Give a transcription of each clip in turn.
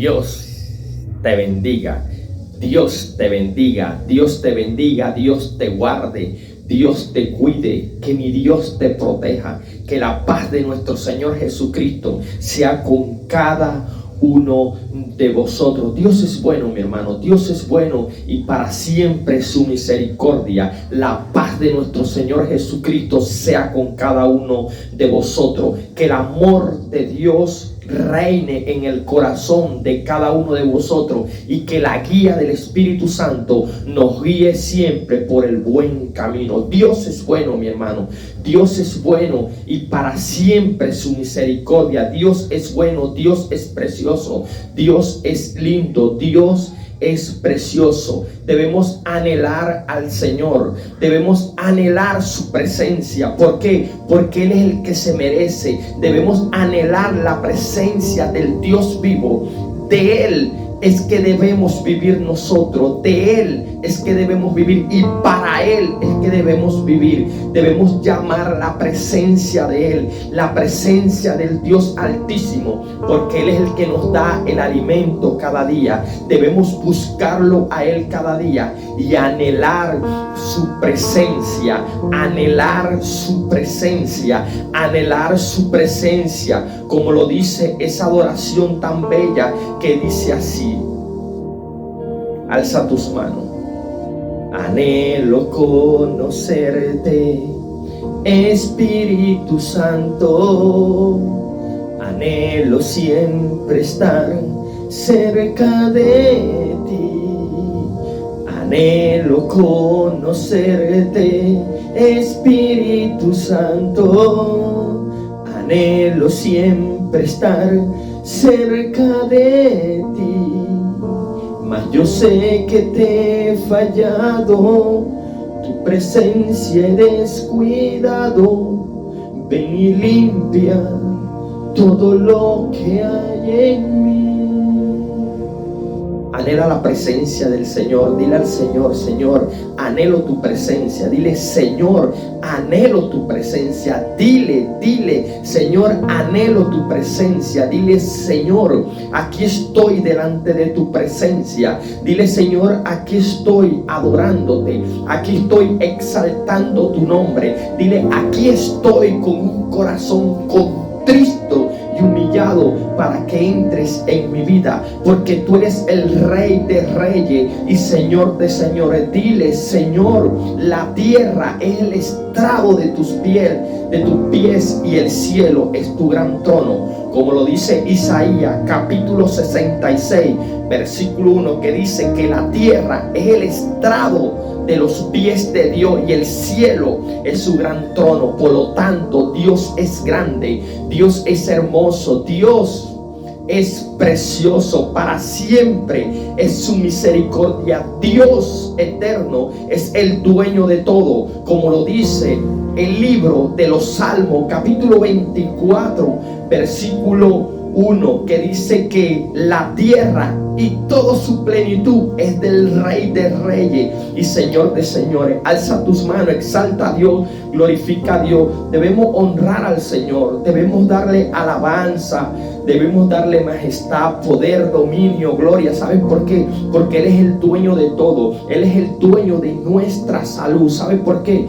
Dios te bendiga. Dios te bendiga. Dios te bendiga. Dios te guarde. Dios te cuide. Que mi Dios te proteja. Que la paz de nuestro Señor Jesucristo sea con cada uno de vosotros. Dios es bueno, mi hermano. Dios es bueno y para siempre su misericordia. La paz de nuestro Señor Jesucristo sea con cada uno de vosotros. Que el amor de Dios reine en el corazón de cada uno de vosotros y que la guía del Espíritu Santo nos guíe siempre por el buen camino. Dios es bueno, mi hermano. Dios es bueno y para siempre su misericordia. Dios es bueno, Dios es precioso, Dios es lindo, Dios es precioso. Debemos anhelar al Señor, debemos anhelar su presencia. ¿Por qué? Porque Él es el que se merece. Debemos anhelar la presencia del Dios vivo. De Él es que debemos vivir nosotros, de Él es que debemos vivir y para Él es que debemos vivir. Debemos llamar la presencia de Él, la presencia del Dios Altísimo, porque Él es el que nos da el alimento cada día. Debemos buscarlo a Él cada día y anhelar su presencia, anhelar su presencia, anhelar su presencia, como lo dice esa adoración tan bella que dice así. Alza tus manos. Anhelo conocerte, Espíritu Santo. Anhelo siempre estar cerca de ti. Anhelo conocerte, Espíritu Santo. Anhelo siempre estar cerca de ti. Mas yo sé que te he fallado, tu presencia he descuidado. Ven y limpia todo lo que hay en mí. Anhela la presencia del Señor. Dile al Señor: Señor, anhelo tu presencia. Dile: Señor, anhelo tu presencia. Dile: Señor, anhelo tu presencia. Dile: Señor, aquí estoy delante de tu presencia. Dile: Señor, aquí estoy adorándote. Aquí estoy exaltando tu nombre. Dile: aquí estoy con un corazón contristo y humillado para que entres en mi vida, porque tú eres el Rey de reyes y Señor de señores. Dile: Señor, la tierra es el estrado de tus pies y el cielo es tu gran trono, como lo dice Isaías capítulo 66 versículo 1, que dice que la tierra es el estrado de los pies de Dios y el cielo es su gran trono. Por lo tanto, Dios es grande, Dios es hermoso, Dios es precioso, para siempre es su misericordia. Dios eterno es el dueño de todo, como lo dice el libro de los Salmos capítulo 24 versículo 1, que dice que la tierra y toda su plenitud es del Rey de reyes y Señor de señores. Alza tus manos, exalta a Dios, glorifica a Dios. Debemos honrar al Señor, debemos darle alabanza, debemos darle majestad, poder, dominio, gloria. ¿Saben por qué? Porque Él es el dueño de todo. Él es el dueño de nuestra salud. ¿Saben por qué?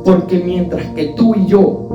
Porque mientras que tú y yo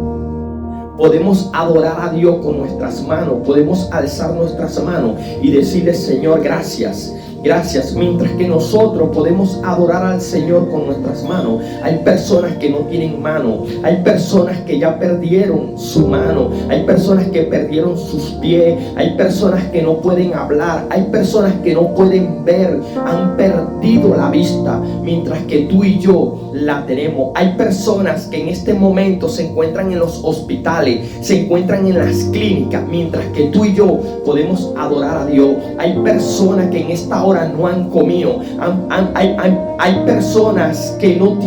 podemos adorar a Dios con nuestras manos, podemos alzar nuestras manos y decirle: Señor, gracias, gracias. Mientras que nosotros podemos adorar al Señor con nuestras manos, hay personas que no tienen mano, hay personas que ya perdieron su mano, hay personas que perdieron sus pies, hay personas que no pueden hablar, hay personas que no pueden ver, han perdido la vista, mientras que tú y yo la tenemos. Hay personas que en este momento se encuentran en los hospitales, se encuentran en las clínicas, mientras que tú y yo podemos adorar a Dios. Hay personas que en esta hora no han comido, hay personas que no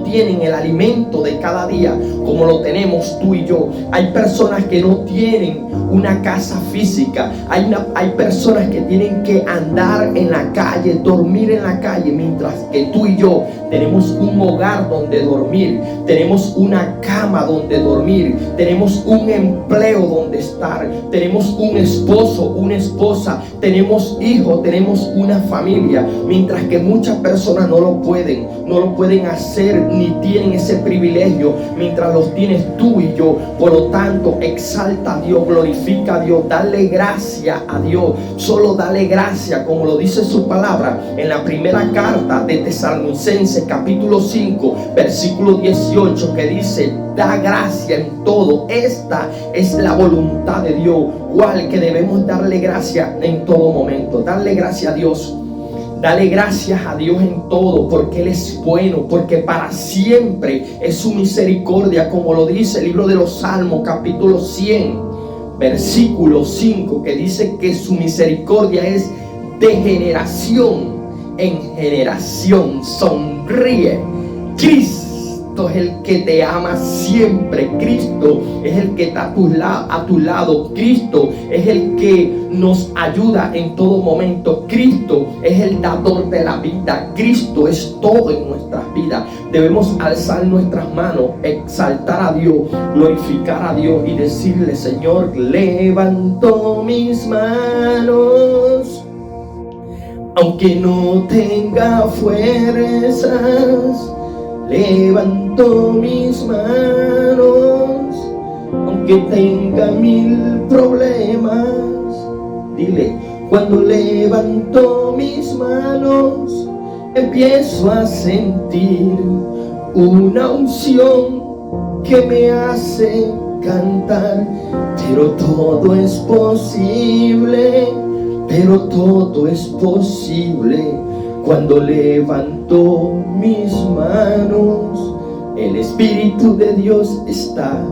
tienen el alimento de cada día como lo tenemos tú y yo. Hay personas que no tienen una casa física, hay personas que tienen que andar en la calle, dormir en la calle, mientras que tú y yo tenemos un hogar donde dormir, tenemos una cama donde dormir, tenemos un empleo donde estar, tenemos un esposo, una esposa, tenemos hijos, tenemos una familia, mientras que muchas personas no lo pueden hacer ni tienen ese privilegio, mientras los tienes tú y yo. Por lo tanto, exalta a Dios, glorifica a Dios, dale gracia a Dios, solo dale gracia, como lo dice su palabra en la primera carta de Tesalonicenses capítulo 5 versículo 18, que dice: da gracia en todo. Esta es la voluntad de Dios, cual que debemos darle gracia en todo momento. Darle gracia a Dios, dale gracias a Dios en todo, porque Él es bueno, porque para siempre es su misericordia, como lo dice el libro de los Salmos capítulo 100 versículo 5, que dice que su misericordia es de generación en generación. Sonríe. Cristo es el que te ama siempre. Cristo es el que está a tu lado. Cristo es el que nos ayuda en todo momento. Cristo es el dador de la vida. Cristo es todo en nuestras vidas. Debemos alzar nuestras manos, exaltar a Dios, glorificar a Dios y decirle: Señor, levanto mis manos, aunque no tenga fuerzas. Levanto mis manos, aunque tenga 1000 problemas. Dile: cuando levanto mis manos, empiezo a sentir una unción que me hace cantar. Pero todo es posible, pero todo es posible cuando levanto mis manos. El Espíritu de Dios está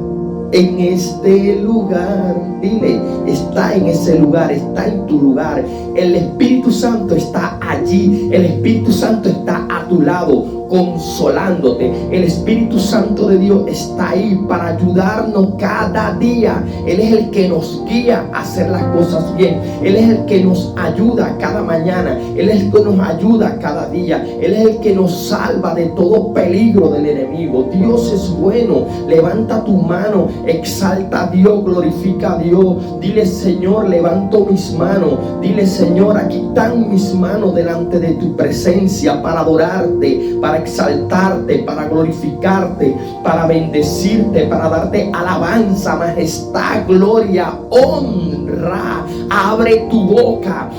en este lugar. Dile: está en ese lugar, está en tu lugar. El Espíritu Santo está allí. El Espíritu Santo está a tu lado, consolándote. El Espíritu Santo de Dios está ahí para ayudarnos cada día. Él es el que nos guía a hacer las cosas bien. Él es el que nos ayuda cada mañana. Él es el que nos ayuda cada día. Él es el que nos salva de todo peligro del enemigo. Dios es bueno. Levanta tu mano, exalta a Dios, glorifica a Dios. Dile: Señor, levanto mis manos. Dile: Señor, aquí están mis manos delante de tu presencia para adorarte, para exaltarte, para glorificarte, para bendecirte, para darte alabanza, majestad, gloria, honra. Abre tu boca,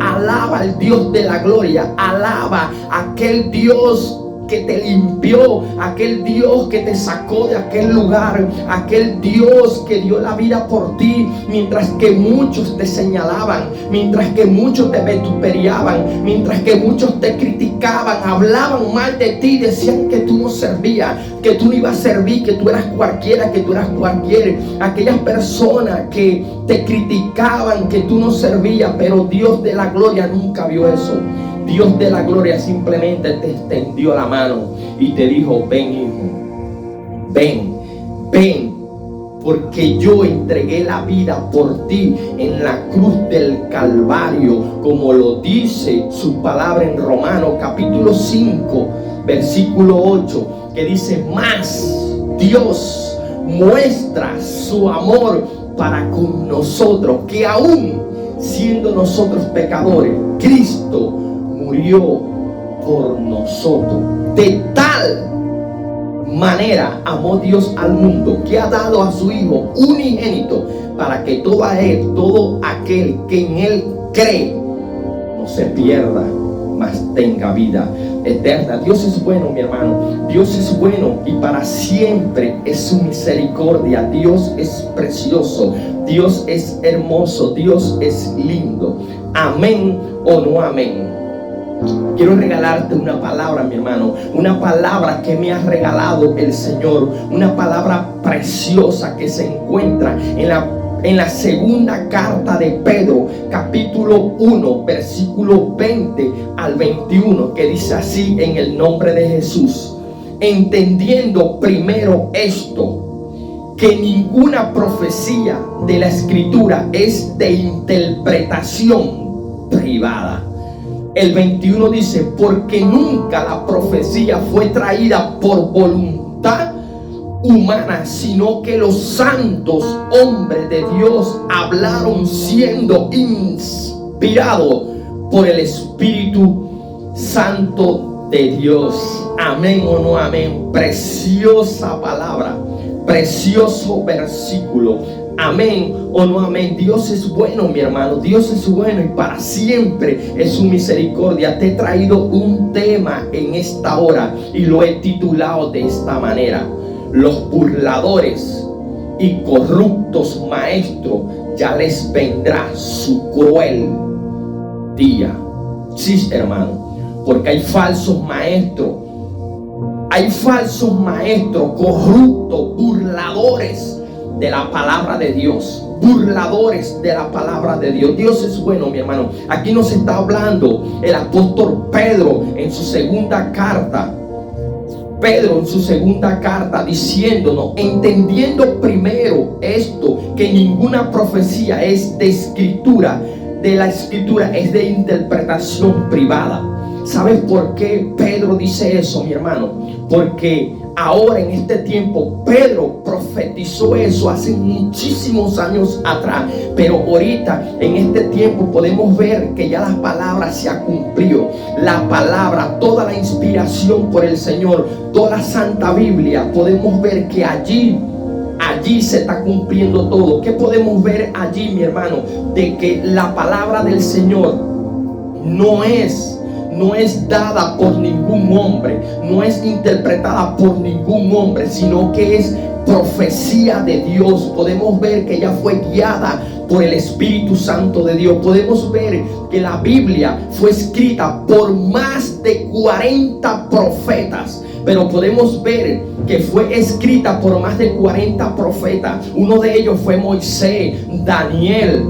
alaba al Dios de la gloria, alaba a aquel Dios que te limpió, aquel Dios que te sacó de aquel lugar, aquel Dios que dio la vida por ti, mientras que muchos te señalaban, mientras que muchos te vituperaban, mientras que muchos te criticaban, hablaban mal de ti, decían que tú no servías, que tú no ibas a servir, que tú eras cualquiera, que tú eras cualquiera. Aquellas personas que te criticaban, que tú no servías, pero Dios de la gloria nunca vio eso. Dios de la gloria simplemente te extendió la mano y te dijo: ven, hijo, ven, porque yo entregué la vida por ti en la cruz del Calvario, como lo dice su palabra en Romanos capítulo 5 versículo 8, que dice: mas Dios muestra su amor para con nosotros, que aún siendo nosotros pecadores, Cristo murió por nosotros. De tal manera amó Dios al mundo, que ha dado a su Hijo unigénito, para que todo aquel que en Él cree no se pierda, mas tenga vida eterna. Dios es bueno, mi hermano. Dios es bueno y para siempre es su misericordia. Dios es precioso. Dios es hermoso. Dios es lindo. Amén o no amén. Quiero regalarte una palabra, mi hermano, una palabra que me ha regalado el Señor, una palabra preciosa que se encuentra en la segunda carta de Pedro, capítulo 1, versículo 20 al 21, que dice así: en el nombre de Jesús, entendiendo primero esto, que ninguna profecía de la Escritura es de interpretación privada. El 21 dice: porque nunca la profecía fue traída por voluntad humana, sino que los santos hombres de Dios hablaron siendo inspirados por el Espíritu Santo de Dios. Amén o no amén. Preciosa palabra, precioso versículo. Amén o no amén. Dios es bueno, mi hermano. Dios es bueno y para siempre es su misericordia. Te he traído un tema en esta hora y lo he titulado de esta manera: los burladores y corruptos maestros, ya les vendrá su cruel día. Sí, hermano, porque hay falsos maestros. Hay falsos maestros corruptos, burladores de la palabra de Dios. Burladores de la palabra de Dios. Dios es bueno, mi hermano. Aquí nos está hablando el apóstol Pedro en su segunda carta. Pedro en su segunda carta diciéndonos, entendiendo primero esto, que ninguna profecía es de escritura, de la escritura, es de interpretación privada. ¿Sabes por qué Pedro dice eso, mi hermano? Porque ahora en este tiempo Pedro profetizó eso hace muchísimos años atrás, pero ahorita en este tiempo podemos ver que ya la palabra se ha cumplido. La palabra, toda la inspiración por el Señor, toda la Santa Biblia, podemos ver que allí se está cumpliendo todo. ¿Qué podemos ver allí, mi hermano? De que la palabra del Señor no es dada por ningún hombre, no es interpretada por ningún hombre, sino que es profecía de Dios. Podemos ver que ella fue guiada por el Espíritu Santo de Dios. Podemos ver que la Biblia fue escrita por más de 40 profetas, pero podemos ver que fue escrita por más de 40 profetas. Uno de ellos fue Moisés, Daniel,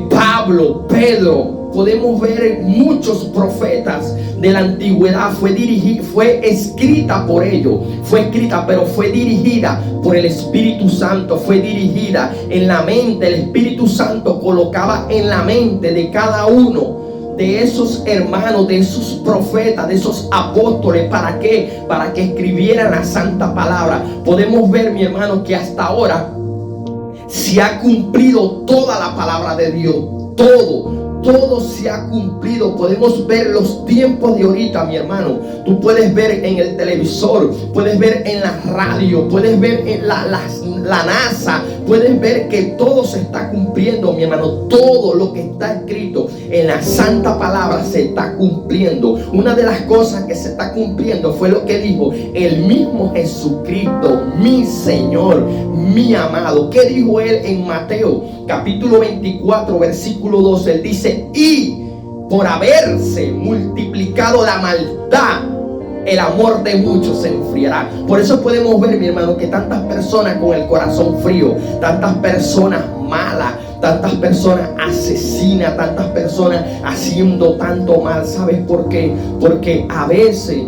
Pablo, Pedro. Podemos ver muchos profetas de la antigüedad. Fue escrita por ellos. Fue escrita, pero fue dirigida por el Espíritu Santo. Fue dirigida en la mente. El Espíritu Santo colocaba en la mente de cada uno de esos hermanos, de esos profetas, de esos apóstoles. ¿Para qué? Para que escribieran la santa palabra. Podemos ver, mi hermano, que hasta ahora se ha cumplido toda la palabra de Dios. Todo se ha cumplido. Podemos ver los tiempos de ahorita, mi hermano. Tú puedes ver en el televisor, puedes ver en la radio, puedes ver en la NASA, puedes ver que todo se está cumpliendo, mi hermano. Todo lo que está escrito en la santa palabra se está cumpliendo. Una de las cosas que se está cumpliendo fue lo que dijo el mismo Jesucristo, mi Señor, mi amado. ¿Qué dijo él en Mateo capítulo 24 versículo 12? Él dice: y por haberse multiplicado la maldad, el amor de muchos se enfriará. Por eso podemos ver, mi hermano, que tantas personas con el corazón frío, tantas personas malas, tantas personas asesinas, tantas personas haciendo tanto mal. ¿Sabes por qué? Porque a veces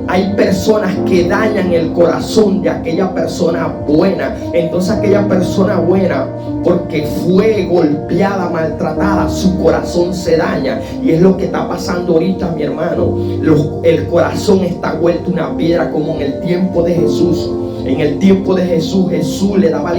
hay personas que dañan el corazón de aquella persona buena. Entonces aquella persona buena, porque fue golpeada, maltratada, su corazón se daña. Y es lo que está pasando ahorita, mi hermano. El corazón está vuelto una piedra, como en el tiempo de Jesús. En el tiempo de Jesús, Jesús le daba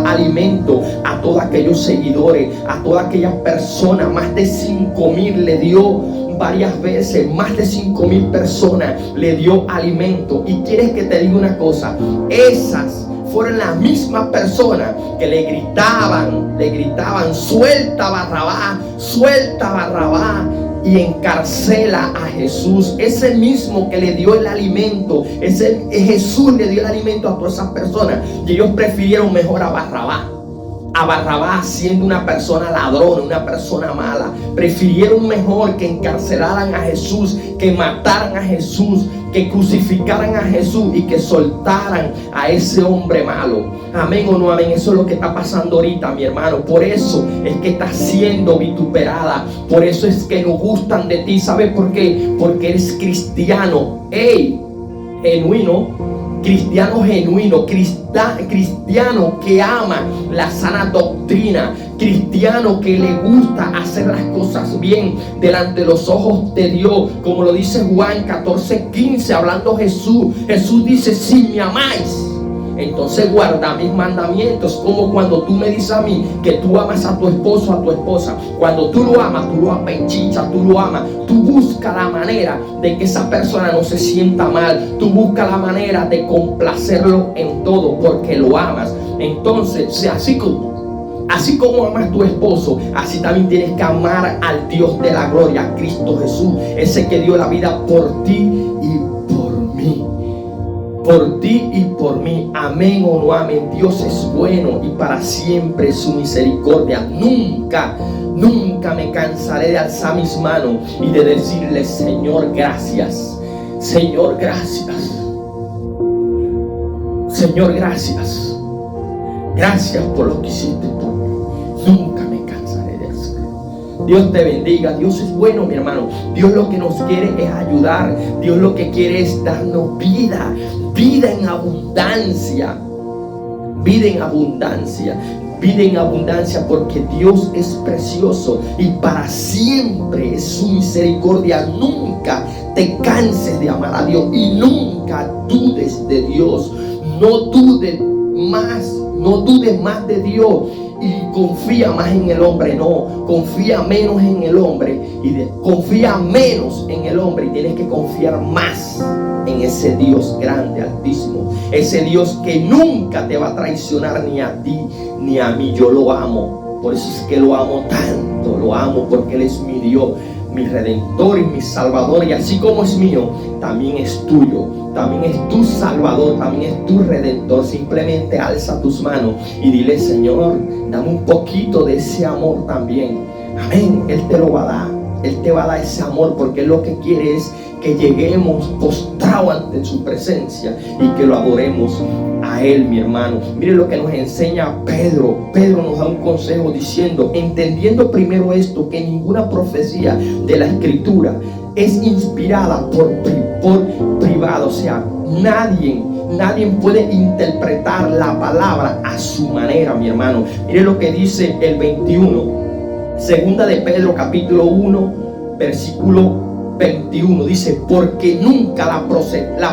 alimento a todos aquellos seguidores, a todas aquellas personas. Más de 5,000 le dio varias veces. Más de 5,000 personas le dio alimento. Y quieres que te diga una cosa: esas fueron las mismas personas que le gritaban: suelta Barrabás, suelta Barrabás, y encarcela a Jesús. Ese mismo que le dio el alimento, Jesús le dio el alimento a todas esas personas, y ellos prefirieron mejor a Barrabás siendo una persona ladrona, una persona mala. Prefirieron mejor que encarcelaran a Jesús, que mataran a Jesús, que crucificaran a Jesús y que soltaran a ese hombre malo. Amén o no amén. Eso es lo que está pasando ahorita, mi hermano. Por eso es que está siendo vituperada. Por eso es que no gustan de ti. ¿Sabes por qué? Porque eres cristiano genuino. Cristiano genuino, cristiano que ama la sana doctrina, cristiano que le gusta hacer las cosas bien delante de los ojos de Dios, como lo dice Juan 14:15, hablando Jesús dice: si me amáis, entonces guarda mis mandamientos. Como cuando tú me dices a mí que tú amas a tu esposo, a tu esposa, cuando tú lo apechichas, tú lo amas, tú buscas la manera de que esa persona no se sienta mal, tú buscas la manera de complacerlo en todo porque lo amas. Entonces, así como amas a tu esposo, así también tienes que amar al Dios de la gloria, a Cristo Jesús, ese que dio la vida por ti y por mí. Por ti y por mí, amén o no amén. Dios es bueno y para siempre su misericordia. Nunca me cansaré de alzar mis manos y de decirle: Señor, gracias. Señor, gracias. Señor, gracias. Gracias por lo que hiciste por mí. Nunca me cansaré de hacerlo. Dios te bendiga. Dios es bueno, mi hermano. Dios lo que nos quiere es ayudar. Dios lo que quiere es darnos vida. Vida en abundancia. Vida en abundancia. Vida en abundancia, porque Dios es precioso y para siempre es su misericordia. Nunca te canses de amar a Dios y nunca dudes de Dios. No dudes más de Dios y confía más en el hombre. No, confía menos en el hombre confía menos en el hombre y tienes que confiar más en ese Dios grande, altísimo, ese Dios que nunca te va a traicionar, ni a ti ni a mí. Yo lo amo, por eso es que lo amo tanto. Lo amo porque Él es mi Dios, mi Redentor y mi Salvador, y así como es mío, también es tuyo, también es tu Salvador, también es tu Redentor. Simplemente alza tus manos y dile: Señor, dame un poquito de ese amor también. Amén. Él te lo va a dar. Él te va a dar ese amor, porque Él lo que quiere es que lleguemos postrados ante su presencia y que lo adoremos a Él, mi hermano. Mire lo que nos enseña Pedro. Pedro nos da un consejo diciendo: entendiendo primero esto, que ninguna profecía de la Escritura es inspirada por privado. O sea, nadie puede interpretar la palabra a su manera, mi hermano. Mire lo que dice el 21. Segunda de Pedro capítulo 1 versículo 21, dice: porque nunca la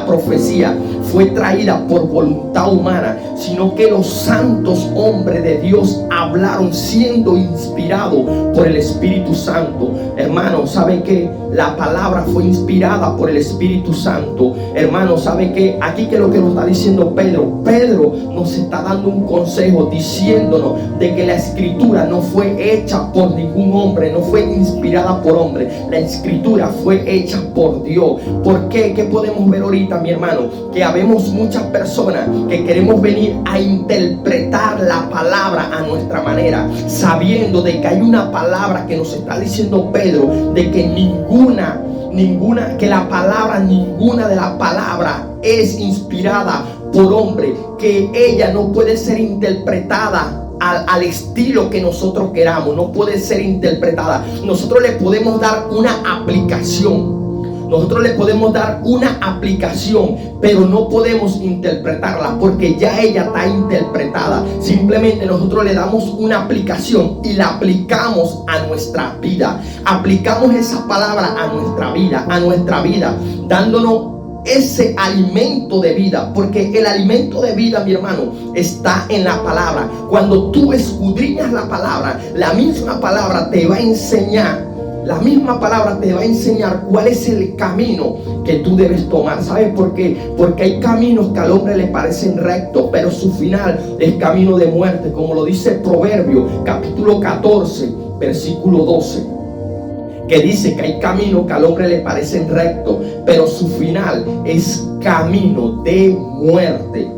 profecía fue traída por voluntad humana, sino que los santos hombres de Dios hablaron siendo inspirados por el Espíritu Santo. Hermano, ¿sabe que la palabra fue inspirada por el Espíritu Santo? Hermano, ¿sabe que aquí que es lo que nos está diciendo Pedro? Pedro nos está dando un consejo diciéndonos de que la Escritura no fue hecha por ningún hombre, no fue inspirada por hombre. La Escritura fue hecha por Dios. ¿Por qué? ¿Qué podemos ver ahorita, mi hermano? Que habemos muchas personas que queremos venir a interpretar la palabra a nuestra manera, sabiendo de que hay una palabra que nos está diciendo Pedro, de que ninguna de la palabra es inspirada por hombre, que ella no puede ser interpretada al estilo que nosotros queramos, no puede ser interpretada. Nosotros le podemos dar una aplicación, pero no podemos interpretarla porque ya ella está interpretada. Simplemente nosotros le damos una aplicación y la aplicamos a nuestra vida. Aplicamos esa palabra a nuestra vida, dándonos ese alimento de vida, porque el alimento de vida, mi hermano, está en la palabra. Cuando tú escudriñas la palabra, la misma palabra te va a enseñar cuál es el camino que tú debes tomar. ¿Sabes por qué? Porque hay caminos que al hombre le parecen rectos, pero su final es camino de muerte, como lo dice Proverbios capítulo 14 versículo 12, que dice que hay caminos que al hombre le parecen rectos, pero su final es camino de muerte.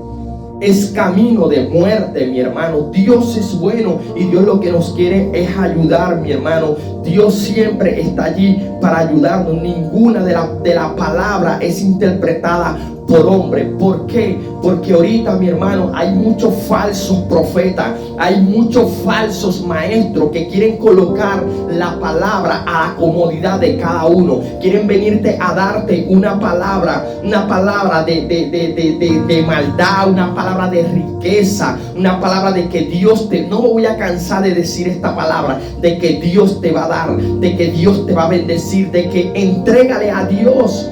Es camino de muerte, mi hermano. Dios es bueno y Dios lo que nos quiere es ayudar, mi hermano. Dios siempre está allí para ayudarnos. Ninguna de la palabra es interpretada por hombre. ¿Por qué? Porque ahorita, mi hermano, hay muchos falsos profetas, hay muchos falsos maestros que quieren colocar la palabra a la comodidad de cada uno. Quieren venirte a darte una palabra de maldad, una palabra de riqueza, una palabra de que Dios te... No me voy a cansar de decir esta palabra, de que Dios te va a dar, de que Dios te va a bendecir, de que entrégale a Dios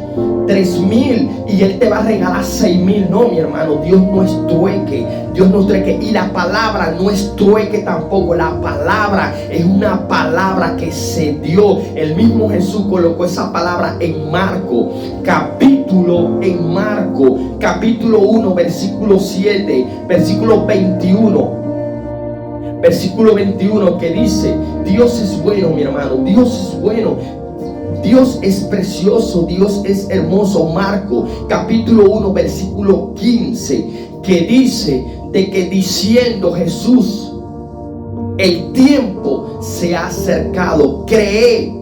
3,000 y Él te va a regalar 6,000. No, mi hermano, Dios no es trueque. Dios no es trueque. Y la palabra no es trueque tampoco. La palabra es una palabra que se dio. El mismo Jesús colocó esa palabra en Marco, capítulo 1, versículo 7, versículo 21. Versículo 21 que dice: Dios es bueno, mi hermano. Dios es bueno. Dios es precioso, Dios es hermoso. Marco capítulo 1 versículo 15, que dice de que diciendo Jesús: el tiempo se ha acercado, cree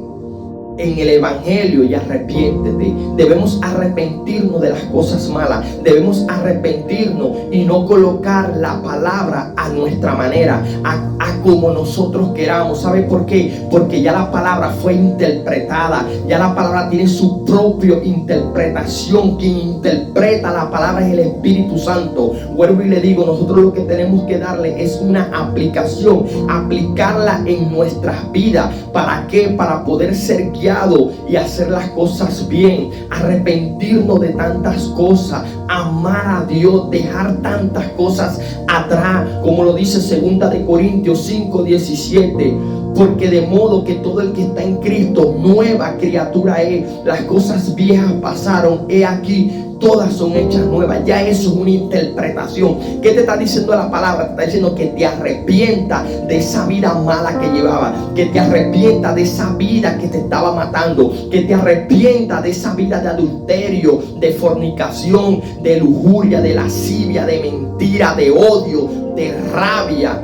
en el evangelio y arrepiéntete. Debemos arrepentirnos de las cosas malas, debemos arrepentirnos y no colocar la palabra a nuestra manera, a como nosotros queramos. ¿Sabe por qué? Porque ya la palabra fue interpretada, ya la palabra tiene su propia interpretación. Quien interpreta la palabra es el Espíritu Santo. Vuelvo y le digo, nosotros lo que tenemos que darle es una aplicación, aplicarla en nuestras vidas. ¿Para qué? Para poder ser guiado y hacer las cosas bien, arrepentirnos de tantas cosas, amar a Dios, dejar tantas cosas atrás, como lo dice 2 de Corintios 5:17. Porque de modo que todo el que está en Cristo, nueva criatura es. Las cosas viejas pasaron, he aquí, todas son hechas nuevas. Ya eso es una interpretación. ¿Qué te está diciendo la palabra? Te está diciendo que te arrepientas de esa vida mala que llevaba, que te arrepientas de esa vida que te estaba matando, que te arrepientas de esa vida de adulterio, de fornicación, de lujuria, de lascivia, de mentira, de odio, de rabia.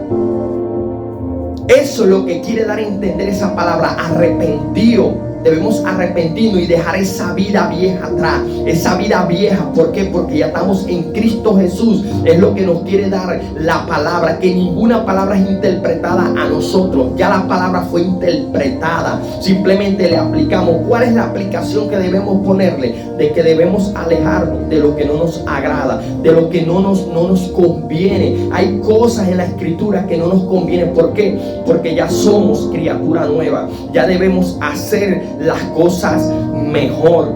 Eso es lo que quiere dar a entender esa palabra, arrepentido. Debemos arrepentirnos y dejar esa vida vieja atrás. Esa vida vieja, ¿por qué? Porque ya estamos en Cristo Jesús. Es lo que nos quiere dar la palabra. Que ninguna palabra es interpretada a nosotros. Ya la palabra fue interpretada. Simplemente le aplicamos. ¿Cuál es la aplicación que debemos ponerle? De que debemos alejarnos de lo que no nos agrada, de lo que no nos conviene. Hay cosas en la Escritura que no nos convienen. ¿Por qué? Porque ya somos criatura nueva. Ya debemos hacer las cosas mejor.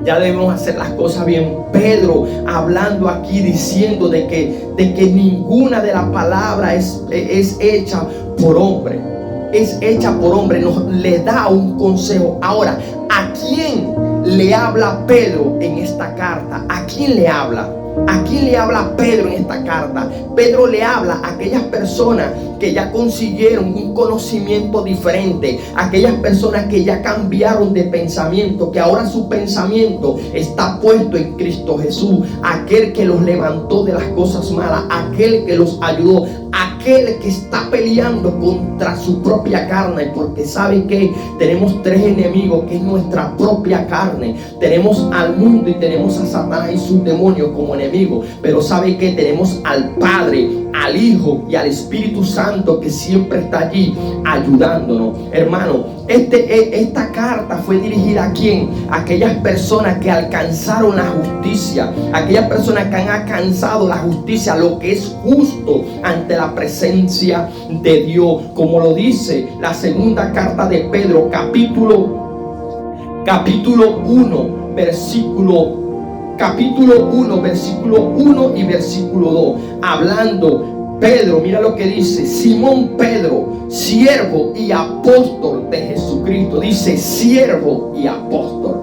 Ya debemos hacer las cosas bien. Pedro hablando aquí diciendo de que ninguna de las palabras es hecha por hombre. Es hecha por hombre. Nos le da un consejo. Ahora, ¿a quién le habla Pedro en esta carta? ¿A quién le habla? ¿A quién le habla Pedro en esta carta? Pedro le habla a aquellas personas que ya consiguieron un conocimiento diferente, aquellas personas que ya cambiaron de pensamiento, que ahora su pensamiento está puesto en Cristo Jesús, aquel que los levantó de las cosas malas, aquel que los ayudó, aquel que está peleando contra su propia carne, porque sabe que tenemos tres enemigos, que es nuestra propia carne. Tenemos al mundo y tenemos a Satanás y sus demonios como enemigos, pero sabe que tenemos al Padre, al Hijo y al Espíritu Santo, que siempre está allí ayudándonos. Hermano, esta carta fue dirigida ¿a quién? A aquellas personas que alcanzaron la justicia, aquellas personas que han alcanzado la justicia, lo que es justo ante la presencia de Dios, como lo dice la segunda carta de Pedro, capítulo 1, versículo 1 y versículo 2, hablando Pedro, mira lo que dice: Simón Pedro, siervo y apóstol de Jesucristo. Dice siervo y apóstol.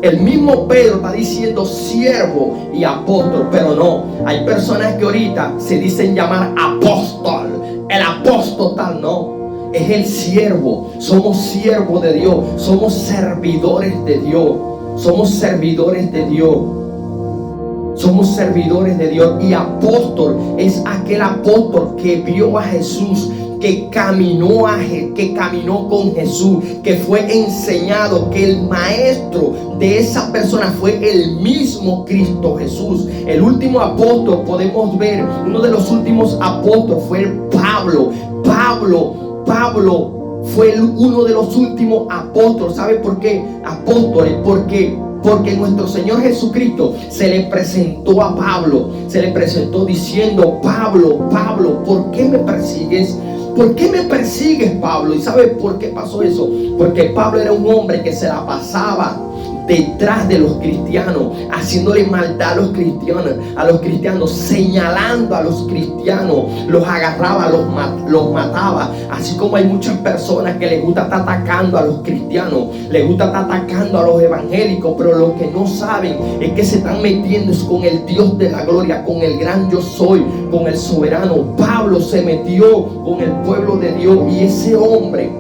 El mismo Pedro está diciendo siervo y apóstol, pero no, hay personas que ahorita se dicen llamar apóstol. El apóstol tal, no, es el siervo. Somos siervos de Dios, somos servidores de Dios, somos servidores de Dios. Somos servidores de Dios. Y apóstol es aquel apóstol que vio a Jesús, que caminó con Jesús, que fue enseñado, que el maestro de esa persona fue el mismo Cristo Jesús. El último apóstol, podemos ver, uno de los últimos apóstoles fue Pablo. Pablo fue uno de los últimos apóstoles. ¿Sabe por qué? Apóstoles, porque nuestro Señor Jesucristo se le presentó a Pablo, se le presentó diciendo: Pablo, ¿por qué me persigues? ¿Por qué me persigues, Pablo? ¿Y sabe por qué pasó eso? Porque Pablo era un hombre que se la pasaba detrás de los cristianos, haciéndole maldad a los cristianos, señalando a los cristianos, los agarraba, los mataba. Así como hay muchas personas que les gusta estar atacando a los cristianos, les gusta estar atacando a los evangélicos, pero lo que no saben es que se están metiendo es con el Dios de la gloria, con el gran yo soy, con el soberano. Pablo se metió con el pueblo de Dios y ese hombre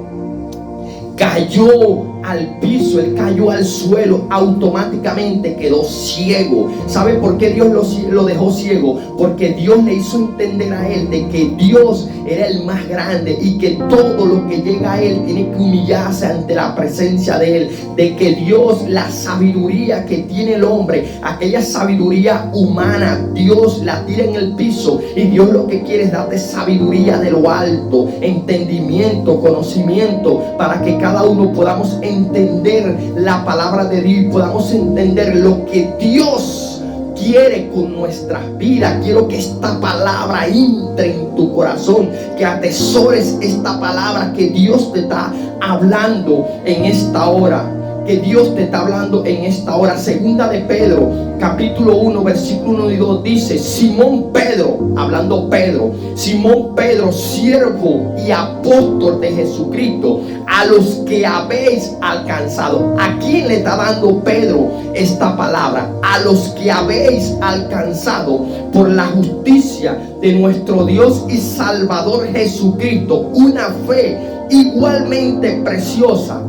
cayó al piso, él cayó al suelo, automáticamente quedó ciego. ¿Sabe por qué Dios lo dejó ciego? Porque Dios le hizo entender a él de que Dios era el más grande y que todo lo que llega a él tiene que humillarse ante la presencia de él, de que Dios, la sabiduría que tiene el hombre, aquella sabiduría humana, Dios la tira en el piso, y Dios lo que quiere es darte sabiduría de lo alto, entendimiento, conocimiento, para que cada uno podamos entender la palabra de Dios y podamos entender lo que Dios quiere con nuestras vidas. Quiero que esta palabra entre en tu corazón, que atesores esta palabra que Dios te está hablando en esta hora. Que Dios te está hablando en esta hora. Segunda de Pedro, capítulo 1, versículo 1 y 2 dice: Simón Pedro, hablando Pedro, Simón Pedro, siervo y apóstol de Jesucristo, a los que habéis alcanzado. ¿A quién le está dando Pedro esta palabra? A los que habéis alcanzado por la justicia de nuestro Dios y Salvador Jesucristo, una fe igualmente preciosa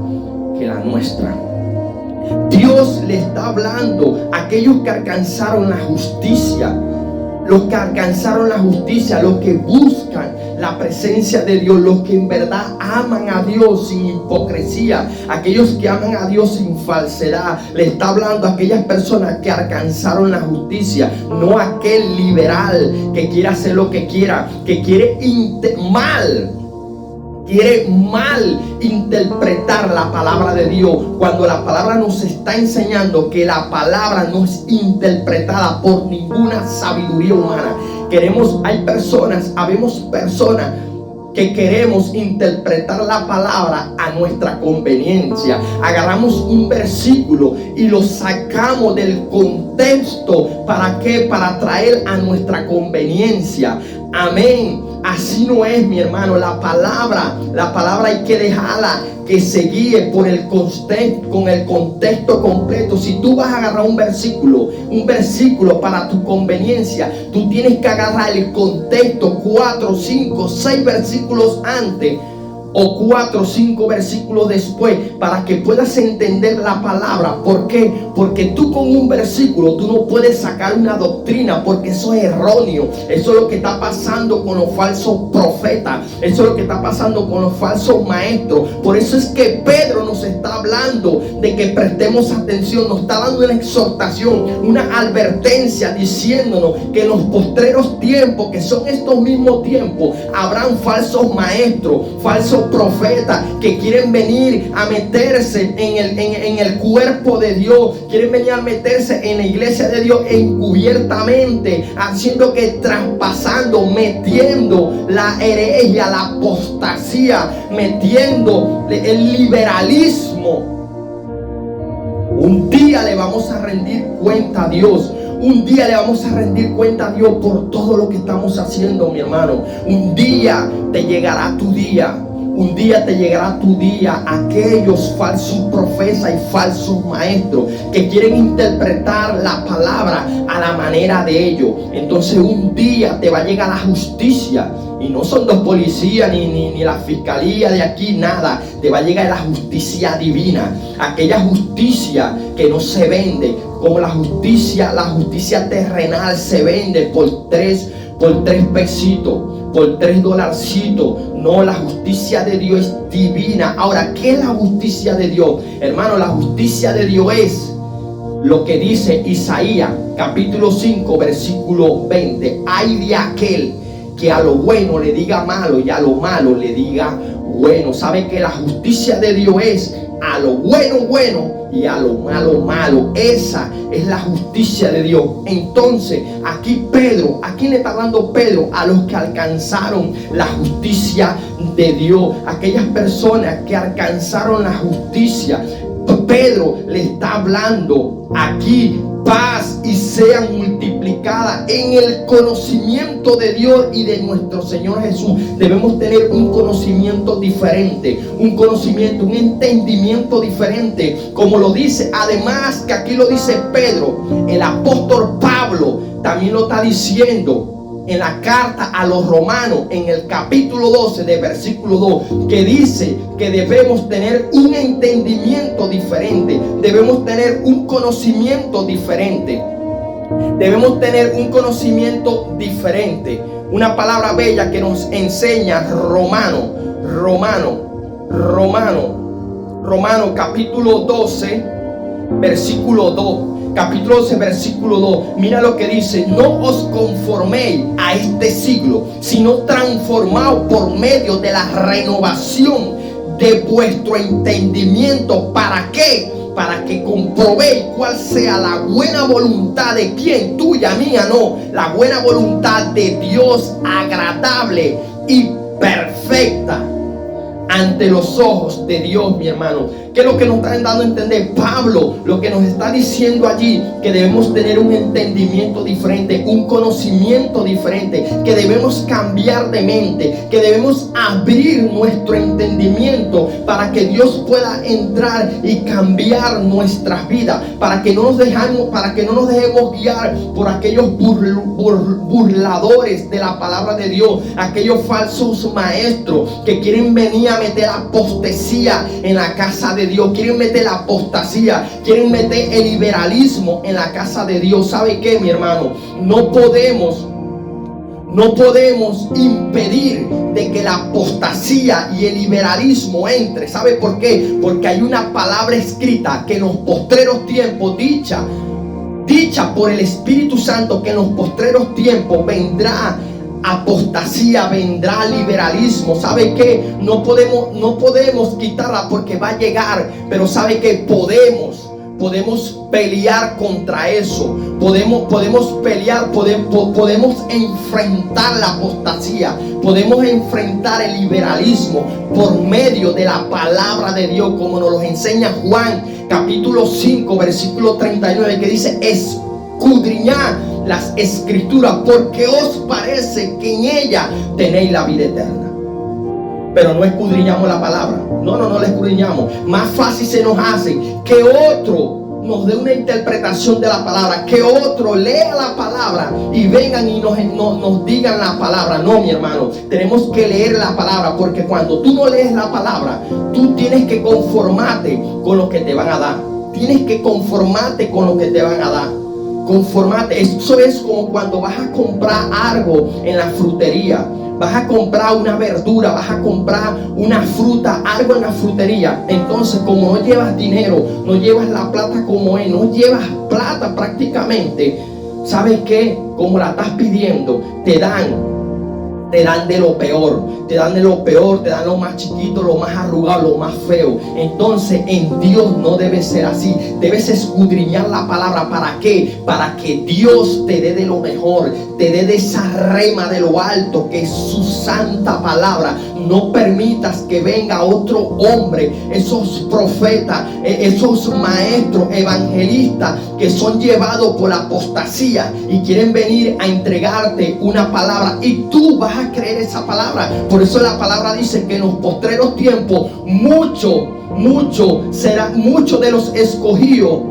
que la nuestra. Dios le está hablando a aquellos que alcanzaron la justicia, los que alcanzaron la justicia, los que buscan la presencia de Dios, los que en verdad aman a Dios sin hipocresía, aquellos que aman a Dios sin falsedad. Le está hablando a aquellas personas que alcanzaron la justicia, no a aquel liberal que quiere hacer lo que quiera, que quiere mal interpretar la palabra de Dios, cuando la palabra nos está enseñando que la palabra no es interpretada por ninguna sabiduría humana. Habemos personas que queremos interpretar la palabra a nuestra conveniencia. Agarramos un versículo y lo sacamos del contexto. ¿Para qué? Para traer a nuestra conveniencia. Amén. Así no es, mi hermano. La palabra hay que dejarla que se guíe por con el contexto completo. Si tú vas a agarrar un versículo para tu conveniencia, tú tienes que agarrar el contexto 4, 5, 6 versículos antes, o 4 o 5 versículos después, para que puedas entender la palabra. ¿Por qué? Porque tú con un versículo tú no puedes sacar una doctrina, porque eso es erróneo. Eso es lo que está pasando con los falsos profetas, eso es lo que está pasando con los falsos maestros. Por eso es que Pedro nos está hablando de que prestemos atención, nos está dando una exhortación, una advertencia, diciéndonos que en los postreros tiempos, que son estos mismos tiempos, habrán falsos maestros, falsos profetas que quieren venir a meterse en el cuerpo de Dios, quieren venir a meterse en la iglesia de Dios encubiertamente, haciendo que traspasando, metiendo la herejía, la apostasía, metiendo el liberalismo. Un día le vamos a rendir cuenta a Dios. Un día le vamos a rendir cuenta a Dios por todo lo que estamos haciendo, mi hermano. Un día te llegará tu día. Un día te llegará tu día. Aquellos falsos profetas y falsos maestros que quieren interpretar la palabra a la manera de ellos. Entonces un día te va a llegar la justicia. Y no son dos policías ni la fiscalía de aquí, nada. Te va a llegar la justicia divina. Aquella justicia que no se vende, como la justicia terrenal se vende por por 3 pesitos, por 3 dolarcitos. No, la justicia de Dios es divina. Ahora, ¿qué es la justicia de Dios? Hermano, la justicia de Dios es lo que dice Isaías capítulo 5 versículo 20. Ay de aquel que a lo bueno le diga malo y a lo malo le diga bueno. ¿Sabe que la justicia de Dios es a lo bueno bueno y a lo malo malo? Esa es la justicia de Dios. Entonces aquí Pedro, ¿a quién le está hablando Pedro? A los que alcanzaron la justicia de Dios, aquellas personas que alcanzaron la justicia. Pedro le está hablando aquí: paz y sean multiplicadas en el conocimiento de Dios y de nuestro Señor Jesús. Debemos tener un conocimiento diferente, un conocimiento, un entendimiento diferente, como lo dice, además que aquí lo dice Pedro, el apóstol Pablo también lo está diciendo en la carta a los romanos, en el capítulo 12 de versículo 2, que dice que debemos tener un entendimiento diferente, debemos tener un conocimiento diferente, debemos tener un conocimiento diferente. Una palabra bella que nos enseña Romano capítulo 12 versículo 2. Capítulo 12 versículo 2. Mira lo que dice: no os conforméis a este siglo, sino transformaos por medio de la renovación de vuestro entendimiento. ¿Para qué? Para que comprobéis cuál sea la buena voluntad de quién, tuya, mía, no, la buena voluntad de Dios, agradable y perfecta ante los ojos de Dios, mi hermano. ¿Qué es lo que nos están dando a entender? Pablo lo que nos está diciendo allí, que debemos tener un entendimiento diferente, un conocimiento diferente, que debemos cambiar de mente, que debemos abrir nuestro entendimiento para que Dios pueda entrar y cambiar nuestras vidas, para que no nos dejemos guiar por aquellos burladores de la palabra de Dios, aquellos falsos maestros que quieren venir a meter apostasía en la casa de Dios, quieren meter la apostasía, quieren meter el liberalismo en la casa de Dios. ¿Sabe qué, mi hermano? No podemos impedir de que la apostasía y el liberalismo entre. ¿Sabe por qué? Porque hay una palabra escrita que en los postreros tiempos, dicha por el Espíritu Santo, que en los postreros tiempos vendrá apostasía, vendrá liberalismo. ¿Sabe qué? No podemos quitarla porque va a llegar, pero ¿sabe qué? Podemos pelear contra eso. Podemos pelear, podemos enfrentar la apostasía, podemos enfrentar el liberalismo por medio de la palabra de Dios, como nos lo enseña Juan capítulo 5 versículo 39, que dice: escudriñad las escrituras, porque os parece que en ella tenéis la vida eterna. Pero no escudriñamos la palabra. No la escudriñamos. Más fácil se nos hace que otro nos dé una interpretación de la palabra, que otro lea la palabra y vengan y nos digan la palabra. No, mi hermano, tenemos que leer la palabra, porque cuando tú no lees la palabra, tú tienes que conformarte con lo que te van a dar. Tienes que conformarte con lo que te van a dar. Conformarte. Eso es como cuando vas a comprar algo en la frutería. Vas a comprar una verdura, vas a comprar una fruta, algo en la frutería. Entonces, como no llevas dinero, no llevas la plata como es, no llevas plata prácticamente, ¿sabes qué? Como la estás pidiendo, te dan de lo peor, te dan lo más chiquito, lo más arrugado, lo más feo. Entonces en Dios no debe ser así. Debes escudriñar la palabra. ¿Para qué? Para que Dios te dé de lo mejor, te dé de esa rema de lo alto, que es su santa palabra. No permitas que venga otro hombre, esos profetas, esos maestros evangelistas que son llevados por la apostasía y quieren venir a entregarte una palabra y tú vas a creer esa palabra. Por eso la palabra dice que en los postreros tiempos muchos de los escogidos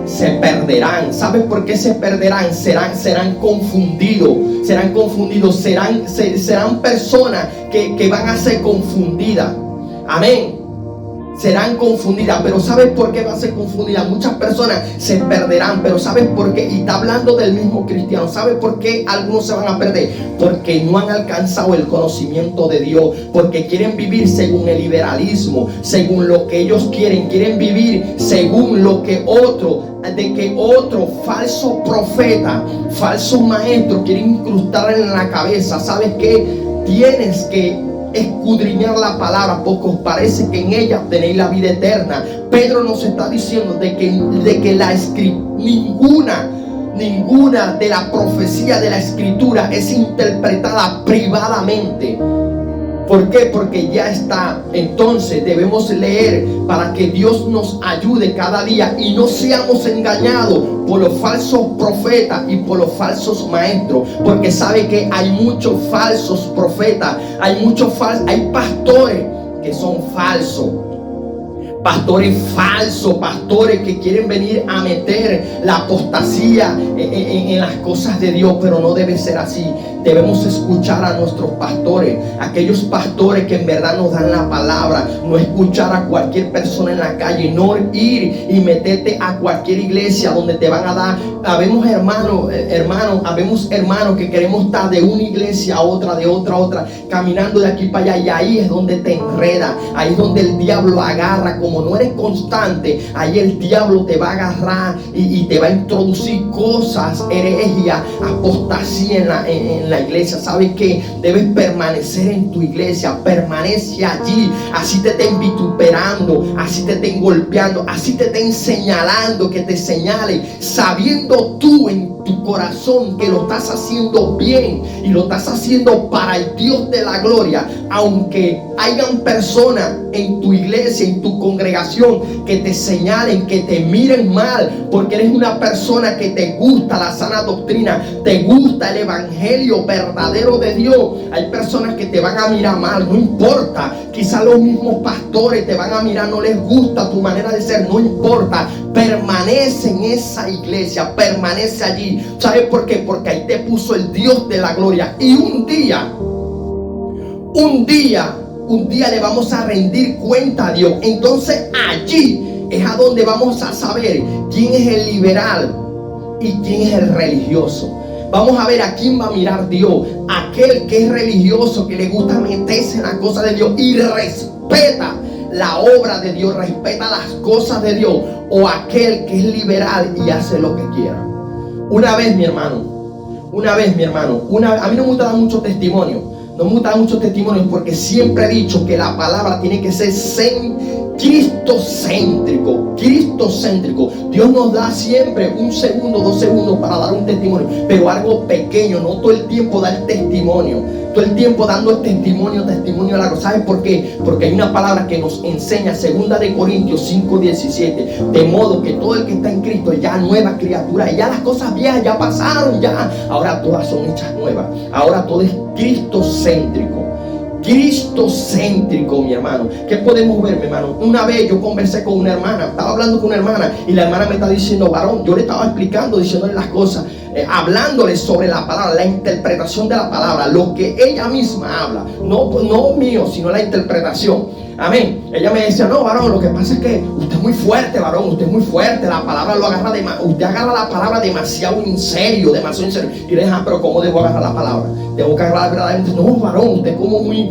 se perderán. ¿Sabes por qué se perderán? Serán confundidos. Serán personas que van a ser confundidas. Amén. serán confundidas. Pero ¿sabes por qué va a ser confundida? Muchas personas se perderán, pero ¿sabes por qué? Y está hablando del mismo cristiano. ¿Sabes por qué algunos se van a perder? Porque no han alcanzado el conocimiento de Dios, porque quieren vivir según el liberalismo, según lo que ellos quieren vivir según lo que otro falso profeta, falso maestro quiere incrustar en la cabeza. ¿Sabes qué? Tienes que escudriñar la palabra, porque os parece que en ella tenéis la vida eterna. Pedro nos está diciendo de que ninguna de la profecía de la escritura es interpretada privadamente. ¿Por qué? Porque ya está. Entonces debemos leer para que Dios nos ayude cada día y no seamos engañados por los falsos profetas y por los falsos maestros. Porque sabe que hay muchos falsos profetas, hay pastores que son falsos. Pastores falsos, pastores que quieren venir a meter la apostasía en las cosas de Dios, pero no debe ser así. Debemos escuchar a nuestros pastores, aquellos pastores que en verdad nos dan la palabra. No escuchar a cualquier persona en la calle, no ir y meterte a cualquier iglesia donde te van a dar. Habemos hermanos que queremos estar de una iglesia a otra, de otra a otra, caminando de aquí para allá, y ahí es donde te enreda, ahí es donde el diablo agarra. Como no eres constante, ahí el diablo te va a agarrar y te va a introducir cosas, herejía, apostasía en la iglesia. ¿Sabes qué? Debes permanecer en tu iglesia, permanece allí. Así te estén vituperando, así te estén golpeando, así te estén señalando, que te señalen, sabiendo tú en tu corazón que lo estás haciendo bien y lo estás haciendo para el Dios de la gloria. Aunque hayan personas en tu iglesia, en tu congregación, que te señalen, que te miren mal, porque eres una persona que te gusta la sana doctrina, te gusta el evangelio verdadero de Dios. Hay personas que te van a mirar mal, no importa. Quizá los mismos pastores te van a mirar, no les gusta tu manera de ser, no importa. Permanece en esa iglesia, permanece allí. ¿Sabes por qué? Porque ahí te puso el Dios de la gloria. Y un día le vamos a rendir cuenta a Dios. Entonces allí es a donde vamos a saber quién es el liberal y quién es el religioso. Vamos a ver a quién va a mirar Dios. Aquel que es religioso, que le gusta meterse en las cosas de Dios y respeta la obra de Dios, respeta las cosas de Dios, o aquel que es liberal y hace lo que quiera. Una vez, mi hermano, a mí no me gusta dar mucho testimonio. No me gusta dar muchos testimonios, porque siempre he dicho que la palabra tiene que ser cristocéntrico. Dios nos da siempre 1 segundo, 2 segundos para dar un testimonio, pero algo pequeño, no todo el tiempo dar testimonio, todo el tiempo dando testimonio largo. ¿Sabes por qué? Porque hay una palabra que nos enseña, 2 de Corintios 5:17, de modo que todo el que está en Cristo es ya nueva criatura, y ya las cosas viejas ya pasaron, ya ahora todas son hechas nuevas. Ahora todo es cristocéntrico, mi hermano. ¿Qué podemos ver, mi hermano? Una vez yo conversé con una hermana, estaba hablando con una hermana, y la hermana me está diciendo, varón, yo le estaba explicando, diciéndole las cosas, hablándole sobre la palabra, la interpretación de la palabra, lo que ella misma habla, no mío, sino la interpretación. Amén. Ella me decía, no, varón, lo que pasa es que usted es muy fuerte, varón, usted es muy fuerte, la palabra lo agarra usted agarra la palabra demasiado en serio. Y le dije, pero ¿cómo debo agarrar la palabra? Tengo que agarrar la verdad. No, varón, usted es como muy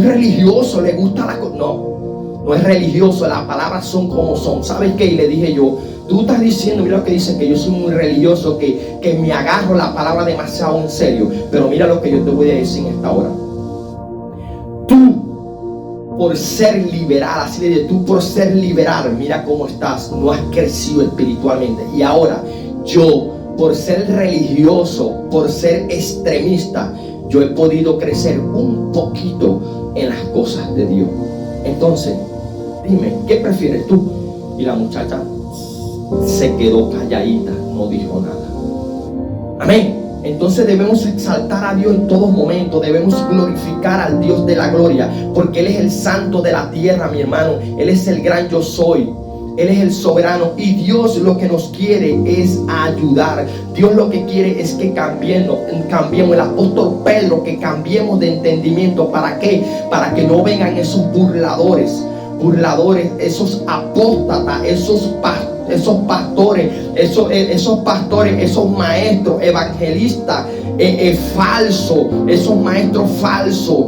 religioso, le gusta la cosa. No es religioso, las palabras son como son. ¿Sabes qué? Y le dije yo, tú estás diciendo, mira lo que dice, que yo soy muy religioso, que me agarro la palabra demasiado en serio. Pero mira lo que yo te voy a decir en esta hora. Tú, por ser liberal, así le digo, tú por ser liberal, mira cómo estás, no has crecido espiritualmente. Y ahora, yo, por ser religioso, por ser extremista, yo he podido crecer un poquito en las cosas de Dios. Entonces, dime, ¿qué prefieres tú? Y la muchacha se quedó calladita, no dijo nada. Amén. Entonces debemos exaltar a Dios en todo momento, debemos glorificar al Dios de la gloria, porque Él es el santo de la tierra, mi hermano. Él es el gran yo soy, Él es el soberano, y Dios lo que nos quiere es ayudar. Dios lo que quiere es que cambiemos. El apóstol Pedro, que cambiemos de entendimiento. ¿Para qué? Para que no vengan esos burladores. burladores, esos apóstatas, esos pastores, esos maestros evangelistas falsos, esos maestros falsos,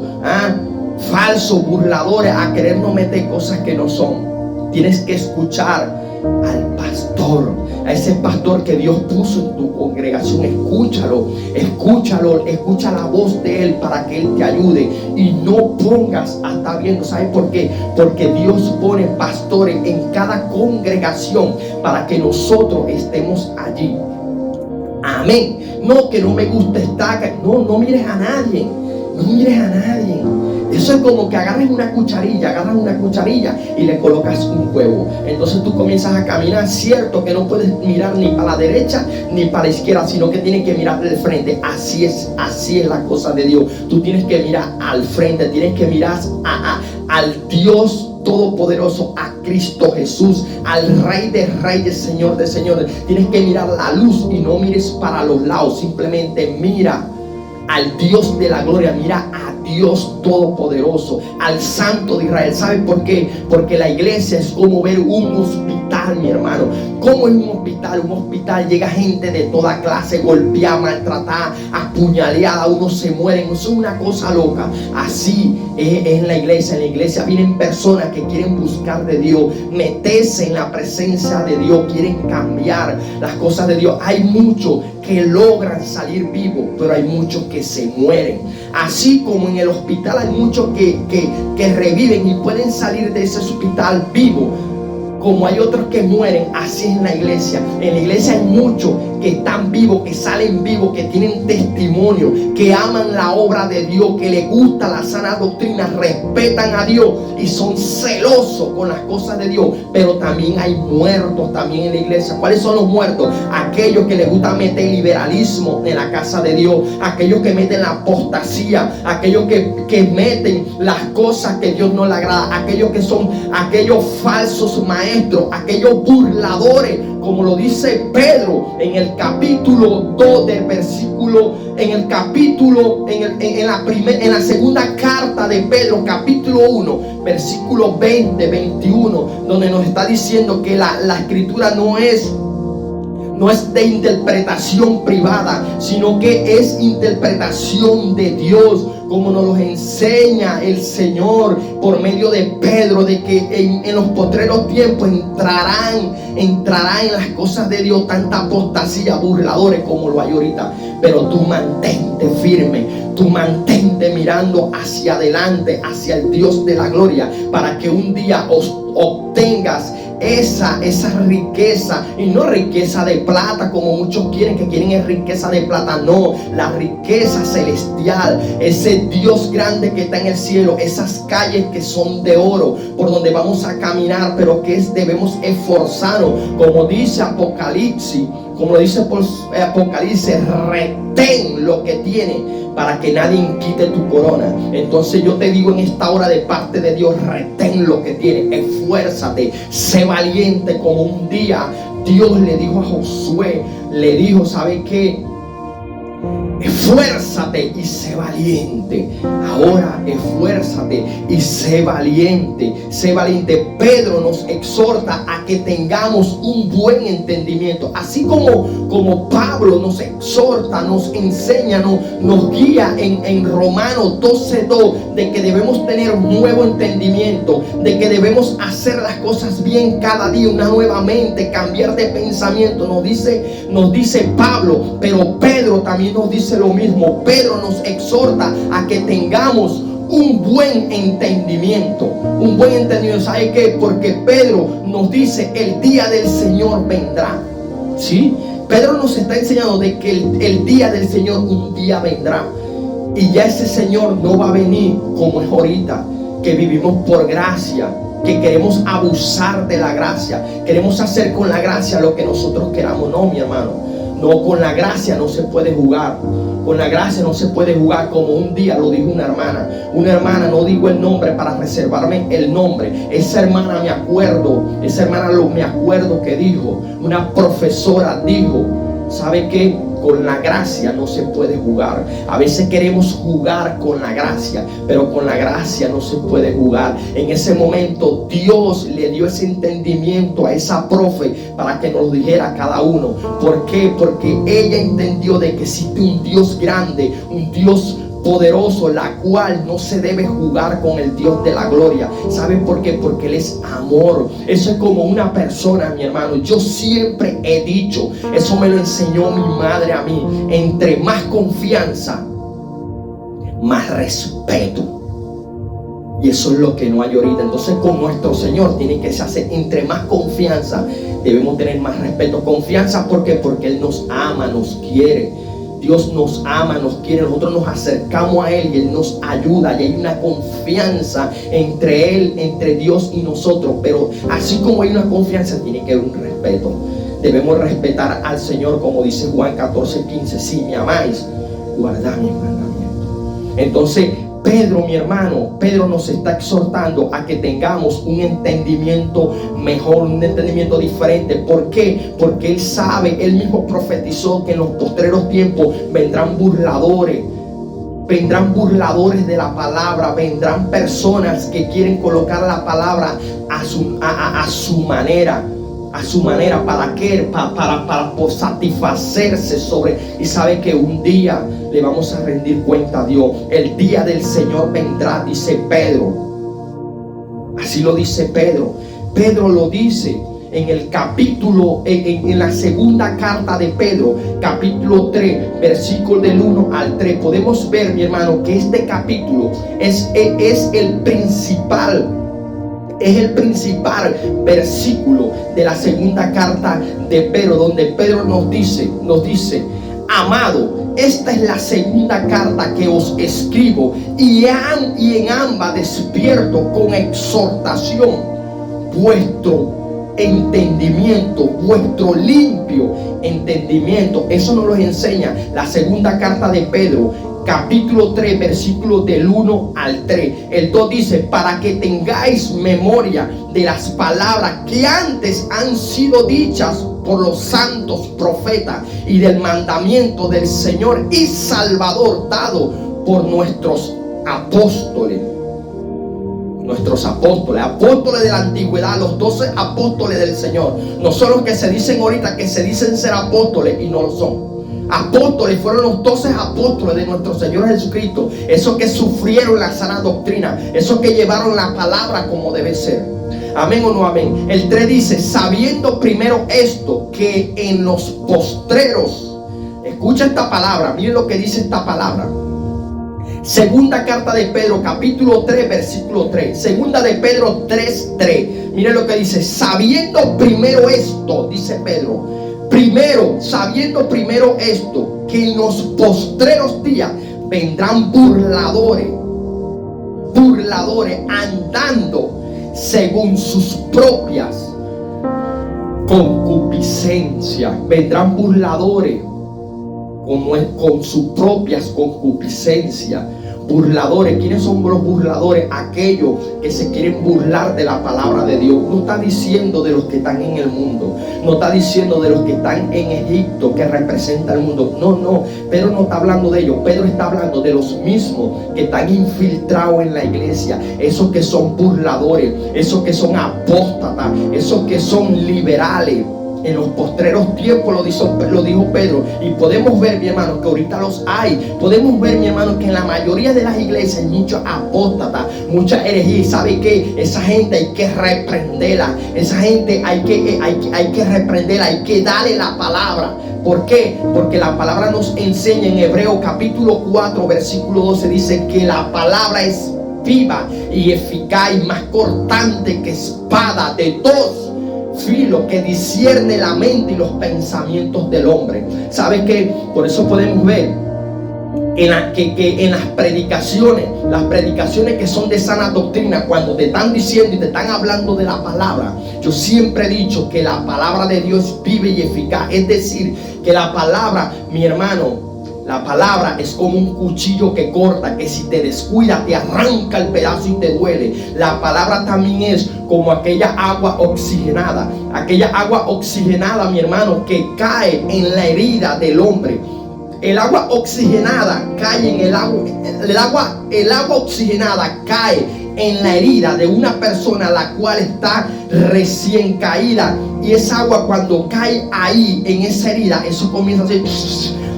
falsos burladores, a querernos meter cosas que no son. Tienes que escuchar al pastor, a ese pastor que Dios puso en tu congregación. Escúchalo, escucha la voz de él para que él te ayude, y no pongas hasta viendo. ¿Sabes por qué? Porque Dios pone pastores en cada congregación para que nosotros estemos allí. Amén. No, que no me gusta estar. No mires a nadie. No mires a nadie. Eso es como que agarras una cucharilla y le colocas un huevo. Entonces tú comienzas a caminar. Cierto que no puedes mirar ni para la derecha ni para la izquierda, sino que tienes que mirar del frente. Así es la cosa de Dios. Tú tienes que mirar al frente, tienes que mirar al Dios Todopoderoso, a Cristo Jesús, al Rey de Reyes, Señor de Señores. Tienes que mirar la luz y no mires para los lados. Simplemente mira al Dios de la gloria, mira a Dios Todopoderoso, al Santo de Israel. ¿Saben por qué? Porque la iglesia es como ver un hospital, mi hermano. ¿Cómo es un hospital? Un hospital llega gente de toda clase, golpeada, maltratada, apuñaleada, unos se mueren. Eso es una cosa loca. Así es en la iglesia. En la iglesia vienen personas que quieren buscar de Dios, meterse en la presencia de Dios, quieren cambiar las cosas de Dios. Hay muchos que logran salir vivos, pero hay muchos que se mueren. Así como en el hospital hay muchos que reviven y pueden salir de ese hospital vivos, como hay otros que mueren, así es en la iglesia. En la iglesia hay muchos que están vivos, que salen vivos, que tienen testimonio, que aman la obra de Dios, que les gusta la sana doctrina, respetan a Dios y son celosos con las cosas de Dios. Pero también hay muertos también en la iglesia. ¿Cuáles son los muertos? Aquellos que les gusta meter liberalismo en la casa de Dios, aquellos que meten la apostasía, aquellos que meten las cosas que Dios no le agrada, aquellos que son aquellos falsos maestros, aquellos burladores, como lo dice Pedro en el capítulo 2 del versículo, en la segunda carta de Pedro, capítulo 1, versículo 20, 21, donde nos está diciendo que la escritura no es de interpretación privada, sino que es interpretación de Dios, como nos lo enseña el Señor por medio de Pedro, de que en los postreros tiempos entrarán en las cosas de Dios tanta apostasía, burladores como lo hay ahorita. Pero tú mantente firme, tú mantente mirando hacia adelante, hacia el Dios de la gloria, para que un día obtengas esa riqueza, y no riqueza de plata como muchos quieren es riqueza de plata. No, la riqueza celestial, ese Dios grande que está en el cielo, esas calles que son de oro por donde vamos a caminar, pero que debemos esforzarnos, como dice Apocalipsis, retén lo que tiene para que nadie quite tu corona. Entonces yo te digo en esta hora de parte de Dios, retén lo que tiene, esfuérzate, sé valiente, como un día Dios le dijo a Josué, le dijo, ¿sabe qué? Esfuérzate y sé valiente. Ahora esfuérzate y sé valiente. Sé valiente. Pedro nos exhorta a que tengamos un buen entendimiento. Así como Pablo nos exhorta, nos enseña, nos guía en Romanos 12:2, de que debemos tener un nuevo entendimiento, de que debemos hacer las cosas bien cada día, una nueva mente, cambiar de pensamiento. Nos dice Pablo, pero Pedro también nos dice lo mismo. Pedro nos exhorta a que tengamos un buen entendimiento. Un buen entendimiento. ¿Sabe qué? Porque Pedro nos dice, el día del Señor vendrá. ¿Sí? Pedro nos está enseñando de que el día del Señor un día vendrá. Y ya ese Señor no va a venir como es ahorita, que vivimos por gracia, que queremos abusar de la gracia, queremos hacer con la gracia lo que nosotros queramos. No, mi hermano. No, con la gracia no se puede jugar. Con la gracia no se puede jugar, como un día lo dijo una hermana, no digo el nombre para reservarme el nombre. Esa hermana me acuerdo que dijo, una profesora dijo, ¿sabe qué? con la gracia no se puede jugar. A veces queremos jugar con la gracia, pero con la gracia no se puede jugar. En ese momento Dios le dio ese entendimiento a esa profe para que nos dijera a cada uno. ¿Por qué? Porque ella entendió de que existe un Dios grande, un Dios poderoso, la cual no se debe jugar con el Dios de la gloria. ¿Saben por qué? Porque Él es amor. Eso es como una persona, mi hermano. Yo siempre he dicho, eso me lo enseñó mi madre a mí: entre más confianza, más respeto. Y eso es lo que no hay ahorita. Entonces con nuestro Señor tiene que se hacer entre más confianza, debemos tener más respeto. Confianza, ¿por qué? Porque Él nos ama, nos quiere. Dios nos ama, nos quiere. Nosotros nos acercamos a Él y Él nos ayuda. Y hay una confianza entre Él, entre Dios y nosotros. Pero así como hay una confianza, tiene que haber un respeto. Debemos respetar al Señor, como dice Juan 14:15. Si me amáis, guardad mis mandamientos. Entonces Pedro, mi hermano, Pedro nos está exhortando a que tengamos un entendimiento mejor, un entendimiento diferente. ¿Por qué? Porque él sabe, él mismo profetizó que en los postreros tiempos vendrán burladores de la palabra, vendrán personas que quieren colocar la palabra a su manera. ¿Para qué? Para satisfacerse sobre. Y sabe que un día le vamos a rendir cuenta a Dios. El día del Señor vendrá, dice Pedro. Así lo dice Pedro. Pedro lo dice en el capítulo, en la segunda carta de Pedro, capítulo 3, versículo del 1 al 3. Podemos ver, mi hermano, que este capítulo es el principal. Es el principal versículo de la segunda carta de Pedro, donde Pedro nos dice: amado, esta es la segunda carta que os escribo, y en ambas despierto con exhortación vuestro entendimiento, vuestro limpio entendimiento. Eso nos lo enseña la segunda carta de Pedro, capítulo 3, versículos del 1 al 3. El 2 dice: para que tengáis memoria de las palabras que antes han sido dichas por los santos profetas, y del mandamiento del Señor y Salvador dado por nuestros apóstoles. Apóstoles de la antigüedad, los 12 apóstoles del Señor. No son los que se dicen ahorita, que se dicen ser apóstoles y no lo son. Apóstoles fueron los 12 apóstoles de nuestro Señor Jesucristo. Esos que sufrieron la sana doctrina, esos que llevaron la palabra como debe ser. Amén o no amén. El 3 dice: sabiendo primero esto, que en los postreros. Escucha esta palabra, miren lo que dice esta palabra. Segunda carta de Pedro, capítulo 3, versículo 3. Segunda de Pedro 3:3. Miren lo que dice: sabiendo primero esto, dice Pedro. Sabiendo primero esto, que en los postreros días vendrán burladores andando según sus propias concupiscencias. Vendrán burladores con sus propias concupiscencias. Burladores. ¿Quiénes son los burladores? Aquellos que se quieren burlar de la palabra de Dios. No está diciendo de los que están en el mundo, no está diciendo de los que están en Egipto, que representa el mundo. No, Pedro no está hablando de ellos. Pedro está hablando de los mismos que están infiltrados en la iglesia, esos que son burladores, esos que son apóstatas, esos que son liberales. En los postreros tiempos lo dijo Pedro. Y podemos ver, mi hermano, que ahorita los hay. Podemos ver, mi hermano, que en la mayoría de las iglesias hay muchos apóstatas, mucha herejía. ¿Y sabe qué? Esa gente hay que reprenderla. Esa gente hay que reprenderla. Hay que darle la palabra. ¿Por qué? Porque la palabra nos enseña en Hebreos capítulo 4, versículo 12. Dice que la palabra es viva y eficaz, y más cortante que espada de dos filo, que discierne la mente y los pensamientos del hombre. ¿Sabe qué? Por eso podemos ver que en las predicaciones que son de sana doctrina, cuando te están diciendo y te están hablando de la palabra, yo siempre he dicho que la palabra de Dios es viva y eficaz. Es decir, que la palabra, mi hermano, La palabra es como un cuchillo que corta, que si te descuida te arranca el pedazo y te duele. La palabra también es como aquella agua oxigenada. Aquella agua oxigenada, mi hermano, que cae en la herida del hombre. El agua oxigenada cae en el agua oxigenada cae en la herida de una persona la cual está recién caída. Y esa agua, cuando cae ahí en esa herida, eso comienza a hacer.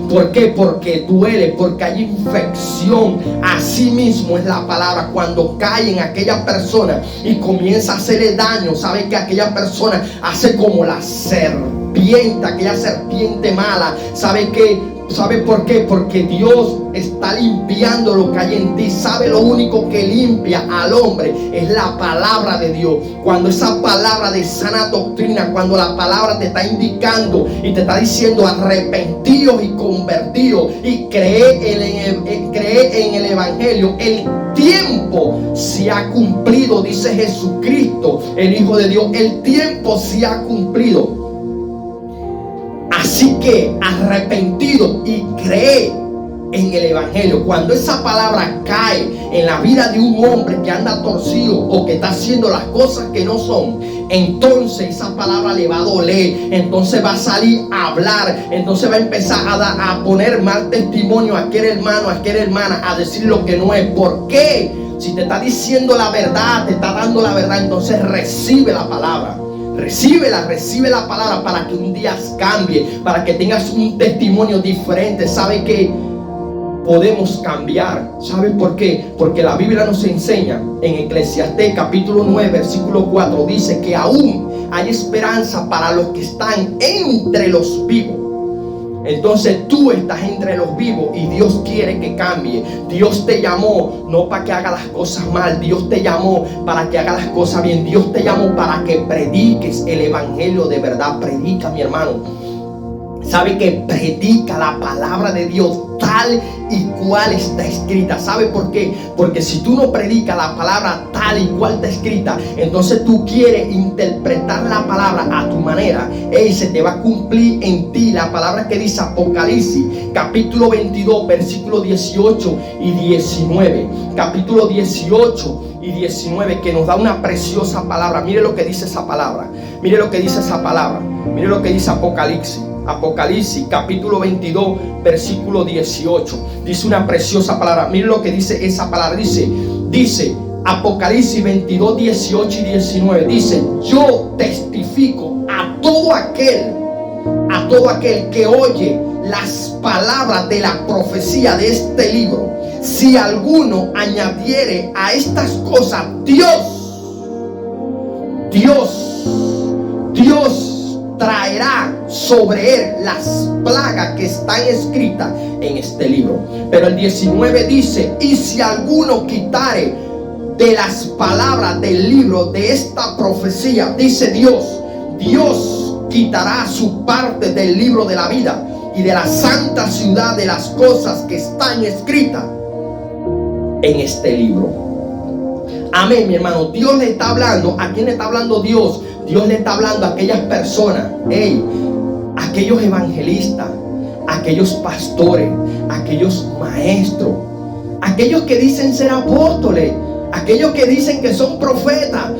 ¿Por qué? Porque duele, porque hay infección. Así mismo es la palabra. Cuando cae en aquella persona y comienza a hacerle daño, sabe que aquella persona hace como la serpiente, aquella serpiente mala. ¿Sabe por qué? Porque Dios está limpiando lo que hay en ti. ¿Sabe lo único que limpia al hombre? Es la palabra de Dios. Cuando esa palabra de sana doctrina, cuando la palabra te está indicando y te está diciendo arrepentidos y convertidos y cree en el evangelio, el tiempo se ha cumplido, dice Jesucristo, el Hijo de Dios. El tiempo se ha cumplido. Así que arrepentido y cree en el evangelio. Cuando esa palabra cae en la vida de un hombre que anda torcido o que está haciendo las cosas que no son, entonces esa palabra le va a doler. Entonces va a salir a hablar. Entonces va a empezar a poner mal testimonio a aquel hermano, a aquella hermana, a decir lo que no es. ¿Por qué? Si te está diciendo la verdad, te está dando la verdad, entonces recibe la palabra. Recibe la palabra para que un día cambie, para que tengas un testimonio diferente. ¿Sabe que podemos cambiar? ¿Sabe por qué? Porque la Biblia nos enseña en Eclesiastés capítulo 9 versículo 4, dice que aún hay esperanza para los que están entre los vivos. Entonces tú estás entre los vivos y Dios quiere que cambie. Dios te llamó no para que haga las cosas mal. Dios te llamó para que haga las cosas bien. Dios te llamó para que prediques el evangelio de verdad. Predica, mi hermano. Sabe que predica la palabra de Dios tal y cual está escrita. ¿Sabe por qué? Porque si tú no predicas la palabra tal y cual está escrita, entonces tú quieres interpretar la palabra a tu manera. Se te va a cumplir en ti la palabra que dice Apocalipsis capítulo 22 versículos 18 y 19. Capítulo 18 y 19, que nos da una preciosa palabra. Mire lo que dice esa palabra. Mire lo que dice esa palabra. Mire lo que dice Apocalipsis. Apocalipsis capítulo 22 versículo 18. Dice una preciosa palabra. Mire lo que dice esa palabra. Dice Apocalipsis 22, 18 y 19. Dice: yo testifico a todo aquel que oye las palabras de la profecía de este libro. Si alguno añadiere a estas cosas, Dios traerá sobre él las plagas que están escritas en este libro. Pero el 19 dice: y si alguno quitare de las palabras del libro de esta profecía, dice Dios quitará su parte del libro de la vida y de la santa ciudad de las cosas que están escritas en este libro. Amén, mi hermano. Dios le está hablando. ¿A quién le está hablando Dios? Dios le está hablando a aquellas personas, aquellos evangelistas, aquellos pastores, aquellos maestros, aquellos que dicen ser apóstoles, aquellos que dicen que son profetas,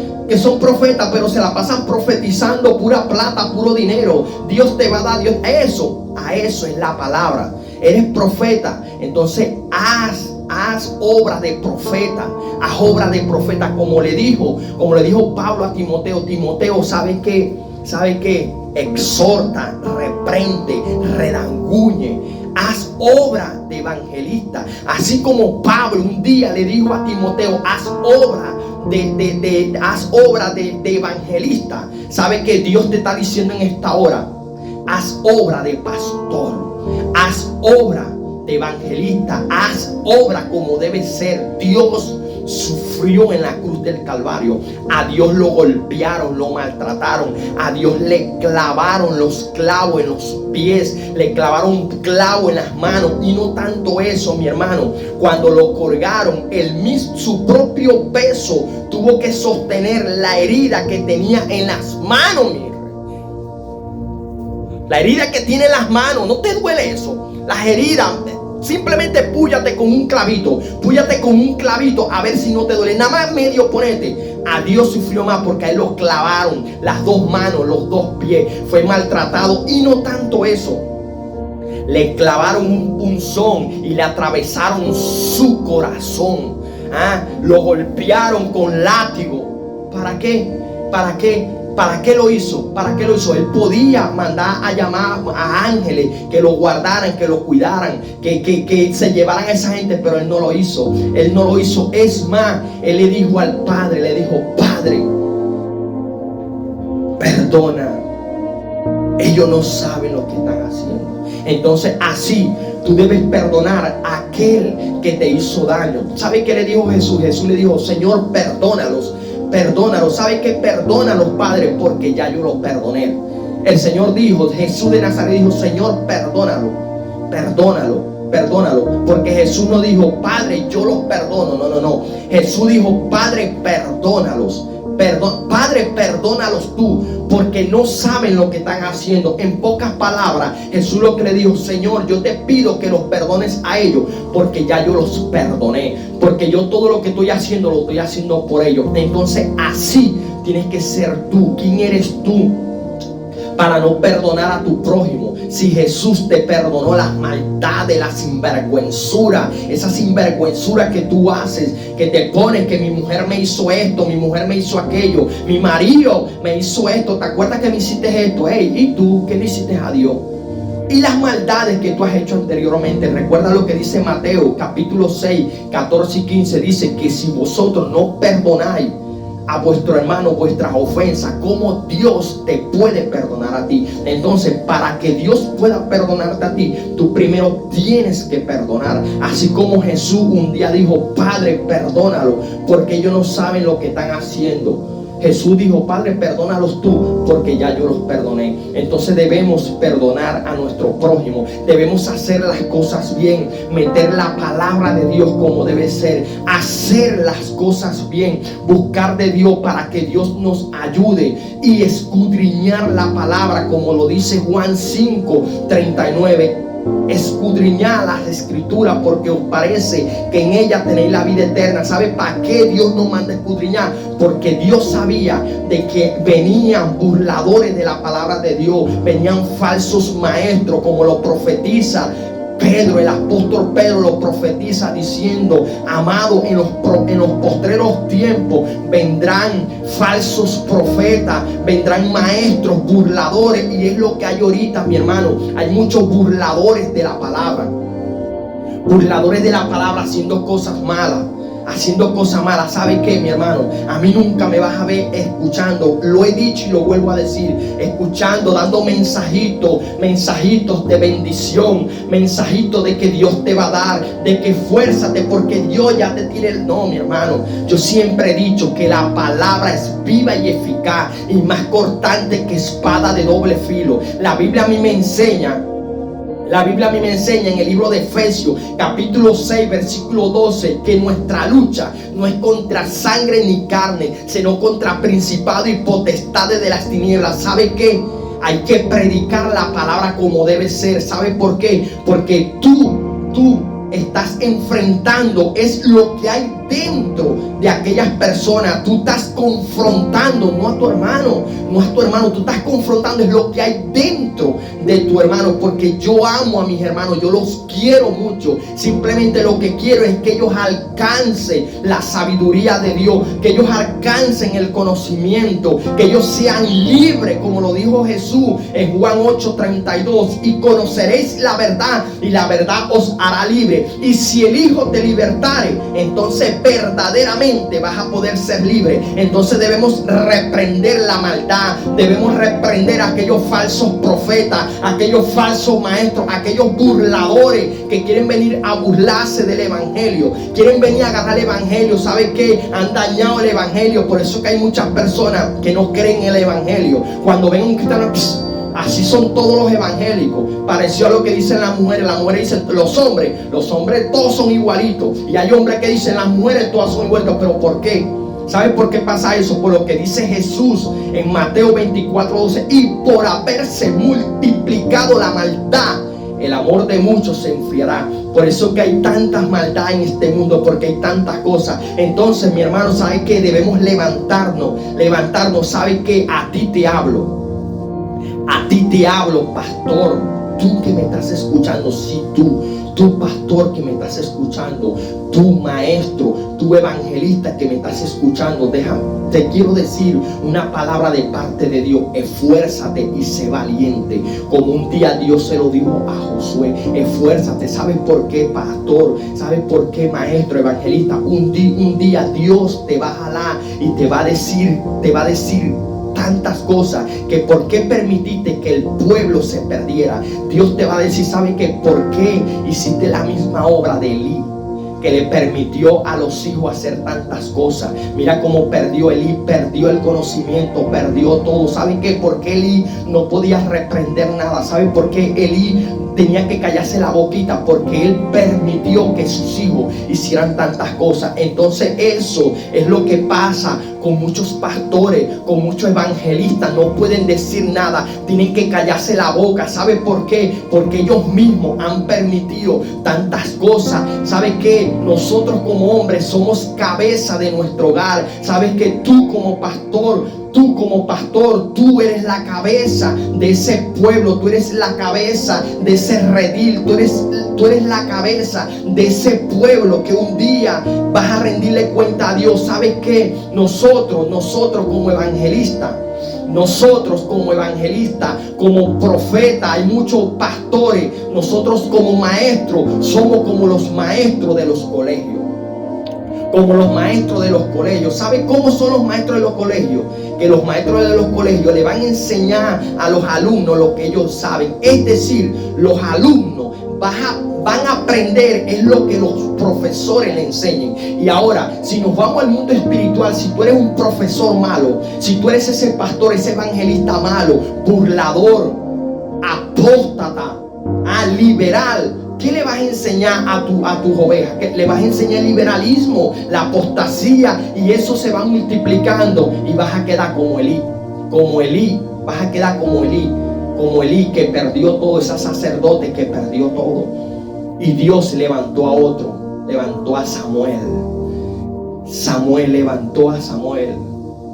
pero se la pasan profetizando pura plata, puro dinero. Dios te va a dar, Dios, a eso es la palabra. Eres profeta, entonces haz obra de profeta, haz obra de profeta, como le dijo Pablo a Timoteo. Timoteo, ¿sabe qué? Exhorta, reprende, redarguye, haz obra de evangelista. Así como Pablo un día le dijo a Timoteo: haz obra de evangelista. ¿Sabe qué? Dios te está diciendo en esta hora: haz obra de pastor, haz obra de evangelista, haz obra como debe ser. Dios sufrió en la cruz del Calvario. A Dios lo golpearon, lo maltrataron. A Dios le clavaron los clavos en los pies, le clavaron un clavo en las manos. Y no tanto eso, mi hermano, cuando lo colgaron, su propio peso tuvo que sostener la herida que tenía en las manos. Mire, la herida que tiene en las manos, ¿no te duele eso? Las heridas, Simplemente púyate con un clavito. Púyate con un clavito a ver si no te duele. Nada más medio ponete. A Dios sufrió más porque a él lo clavaron las 2 manos, los 2 pies. Fue maltratado. Y no tanto eso. Le clavaron un punzón y le atravesaron su corazón. Lo golpearon con látigo. ¿Para qué? ¿Para qué? ¿Para qué lo hizo? ¿Para qué lo hizo? Él podía mandar a llamar a ángeles que lo guardaran, que lo cuidaran, que se llevaran a esa gente, pero él no lo hizo. Él no lo hizo. Es más, él le dijo al Padre, le dijo: Padre, perdona. Ellos no saben lo que están haciendo. Entonces así tú debes perdonar a aquel que te hizo daño. ¿Sabe qué le dijo Jesús? Jesús le dijo: Señor, perdónalos. Perdónalos. ¿Sabe qué? Perdónalos, Padre, porque ya yo los perdoné. El Señor dijo, Jesús de Nazaret dijo: Señor, perdónalo. Perdónalo. Perdónalo. Porque Jesús no dijo: Padre, yo los perdono. No. Jesús dijo: Padre, perdónalos. Padre, perdónalos tú, porque no saben lo que están haciendo. En pocas palabras, Jesús lo que le dijo: Señor, yo te pido que los perdones a ellos, porque ya yo los perdoné, porque yo todo lo que estoy haciendo lo estoy haciendo por ellos. Entonces así tienes que ser tú. ¿Quién eres tú para no perdonar a tu prójimo? Si Jesús te perdonó las maldades, la sinvergüenzura, esa sinvergüenzura que tú haces, que te pones que mi mujer me hizo esto, mi mujer me hizo aquello, mi marido me hizo esto, ¿te acuerdas que me hiciste esto? ¿Y tú qué le hiciste a Dios? Y las maldades que tú has hecho anteriormente. Recuerda lo que dice Mateo capítulo 6, 14 y 15. Dice que si vosotros no perdonáis a vuestro hermano vuestras ofensas, ¿cómo Dios te puede perdonar a ti? Entonces, para que Dios pueda perdonarte a ti, tú primero tienes que perdonar. Así como Jesús un día dijo: Padre, perdónalo, porque ellos no saben lo que están haciendo. Jesús dijo: Padre, perdónalos tú, porque ya yo los perdoné. Entonces debemos perdonar a nuestro prójimo. Debemos hacer las cosas bien, meter la palabra de Dios como debe ser, hacer las cosas bien, buscar de Dios para que Dios nos ayude y escudriñar la palabra, como lo dice Juan 5:39. Escudriñad las escrituras, porque os parece que en ellas tenéis la vida eterna. ¿Sabe para qué Dios nos manda escudriñar? Porque Dios sabía de que venían burladores de la palabra de Dios, venían falsos maestros, como lo profetiza Pedro. El apóstol Pedro lo profetiza diciendo: amado, en los postreros tiempos vendrán falsos profetas, vendrán maestros burladores. Y es lo que hay ahorita, mi hermano. Hay muchos burladores de la palabra, burladores de la palabra, haciendo cosas malas. ¿Sabe qué, mi hermano? A mí nunca me vas a ver escuchando, lo he dicho y lo vuelvo a decir, escuchando, dando mensajitos de bendición, mensajitos de que Dios te va a dar, de que fuérzate porque Dios ya te tiene el... No, mi hermano, yo siempre he dicho que la palabra es viva y eficaz y más cortante que espada de doble filo. La Biblia a mí me enseña en el libro de Efesios capítulo 6 versículo 12 que nuestra lucha no es contra sangre ni carne, sino contra principados y potestades de las tinieblas. ¿Sabe qué? Hay que predicar la palabra como debe ser. ¿Sabe por qué? Porque tú estás enfrentando es lo que hay dentro de aquellas personas. Tú estás confrontando no a tu hermano, tú estás confrontando es lo que hay dentro de tu hermano. Porque yo amo a mis hermanos, yo los quiero mucho. Simplemente lo que quiero es que ellos alcancen la sabiduría de Dios, que ellos alcancen el conocimiento, que ellos sean libres, como lo dijo Jesús en Juan 8:32. Y conoceréis la verdad, y la verdad os hará libre. Y si el Hijo te libertare, entonces verdaderamente vas a poder ser libre. Entonces debemos reprender la maldad, debemos reprender a aquellos falsos profetas, aquellos falsos maestros, aquellos burladores que quieren venir a burlarse del evangelio, quieren venir a agarrar el evangelio. ¿Sabe qué? Han dañado el evangelio. Por eso que hay muchas personas que no creen en el evangelio. Cuando ven un cristiano, así son todos los evangélicos. Pareció a lo que dicen las mujeres. Las mujeres dicen los hombres todos son igualitos. Y hay hombres que dicen las mujeres todas son igualitas. ¿Pero por qué? ¿Sabe por qué pasa eso? Por lo que dice Jesús en Mateo 24:12. Y por haberse multiplicado la maldad el amor de muchos se enfriará. Por eso que hay tantas maldad en este mundo, porque hay tantas cosas. Entonces, mi hermano, ¿sabe que debemos levantarnos? ¿Sabe que a ti te hablo? A ti te hablo, pastor, tú que me estás escuchando, sí, tú pastor que me estás escuchando, tú maestro, tú evangelista que me estás escuchando, te quiero decir una palabra de parte de Dios: esfuérzate y sé valiente, como un día Dios se lo dijo a Josué. Esfuérzate. ¿Sabes por qué, pastor? ¿Sabes por qué, maestro, evangelista? Un día Dios te va a jalar y te va a decir tantas cosas, que por qué permitiste que el pueblo se perdiera. Dios te va a decir: ¿sabe qué? ¿Por qué hiciste la misma obra de Elí, que le permitió a los hijos hacer tantas cosas? Mira cómo perdió Elí, perdió el conocimiento, perdió todo. ¿Sabe qué? ¿Por qué Elí no podía reprender nada? ¿Sabe por qué Elí tenía que callarse la boquita? Porque él permitió que sus hijos hicieran tantas cosas. Entonces eso es lo que pasa con muchos pastores, con muchos evangelistas. No pueden decir nada, tienen que callarse la boca. ¿Sabe por qué? Porque ellos mismos han permitido tantas cosas. ¿Sabe qué? Nosotros como hombres somos cabeza de nuestro hogar. ¿Sabes que tú como pastor, tú eres la cabeza de ese pueblo, tú eres la cabeza de ese redil, tú eres la cabeza de ese pueblo que un día vas a rendirle cuenta a Dios? ¿Sabes qué? Nosotros como evangelistas, como profetas, hay muchos pastores, nosotros como maestros, somos como los maestros de los colegios. Como los maestros de los colegios. ¿Sabe cómo son los maestros de los colegios? Que los maestros de los colegios le van a enseñar a los alumnos lo que ellos saben. Es decir, los alumnos van a aprender es lo que los profesores le enseñen. Y ahora, si nos vamos al mundo espiritual, si tú eres un profesor malo, si tú eres ese pastor, ese evangelista malo, burlador, apóstata, liberal, ¿qué le vas a enseñar a tus ovejas? ¿Qué le vas a enseñar? El liberalismo, la apostasía, y eso se va multiplicando y vas a quedar como Elí, vas a quedar como Elí que perdió todo, ese sacerdote que perdió todo. Y Dios levantó a otro, levantó a Samuel. Samuel levantó a Samuel.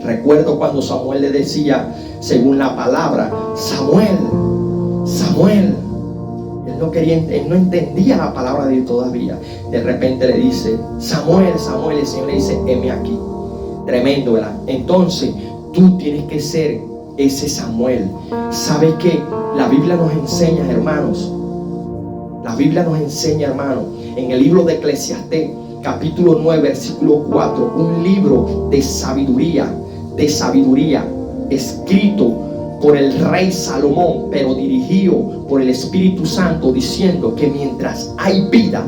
Recuerdo cuando Samuel le decía, según la palabra, Samuel. Él no entendía la palabra de Dios todavía. De repente le dice, Samuel. El Señor le dice, heme aquí. Tremendo, ¿verdad? Entonces tú tienes que ser ese Samuel. ¿Sabe qué? La Biblia nos enseña, hermanos. En el libro de Eclesiastés, capítulo 9, versículo 4, un libro de sabiduría, escrito por el rey Salomón, pero dirigido por el Espíritu Santo, diciendo que mientras hay vida,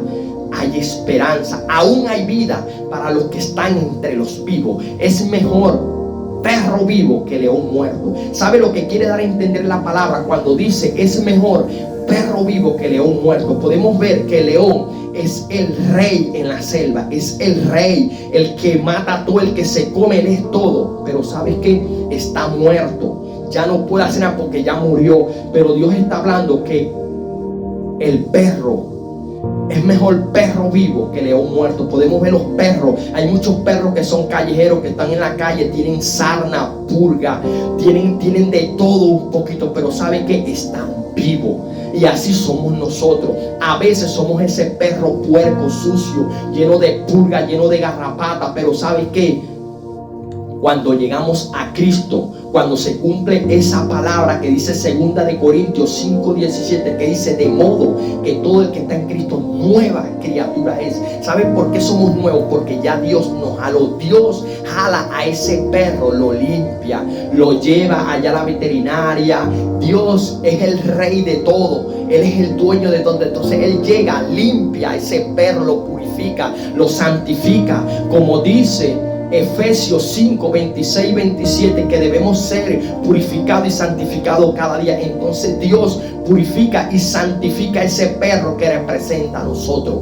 hay esperanza. Aún hay vida para los que están entre los vivos. Es mejor perro vivo que león muerto. ¿Sabe lo que quiere dar a entender la palabra cuando dice es mejor perro vivo que león muerto? Podemos ver que el león es el rey en la selva, es el rey, el que mata a todo, el que se come, él es todo. Pero ¿sabes qué? Está muerto. Ya no puede hacer nada porque ya murió. Pero Dios está hablando que el perro es mejor perro vivo que león muerto. Podemos ver los perros. Hay muchos perros que son callejeros, que están en la calle, tienen sarna, purga, tienen de todo un poquito, pero saben que están vivos. Y así somos nosotros. A veces somos ese perro puerco, sucio, lleno de purga, lleno de garrapata. Pero ¿sabe qué? Cuando llegamos a Cristo, cuando se cumple esa palabra que dice 2 de Corintios 5:17, que dice de modo que todo el que está en Cristo nueva criatura es. ¿Saben por qué somos nuevos? Porque ya Dios nos jaló. Dios jala a ese perro, lo limpia, lo lleva allá a la veterinaria. Dios es el rey de todo. Él es el dueño de todo. Entonces Él llega, limpia a ese perro, lo purifica, lo santifica. Como dice Efesios 5, 26, 27, que debemos ser purificados y santificados cada día. Entonces Dios purifica y santifica ese perro que representa a nosotros.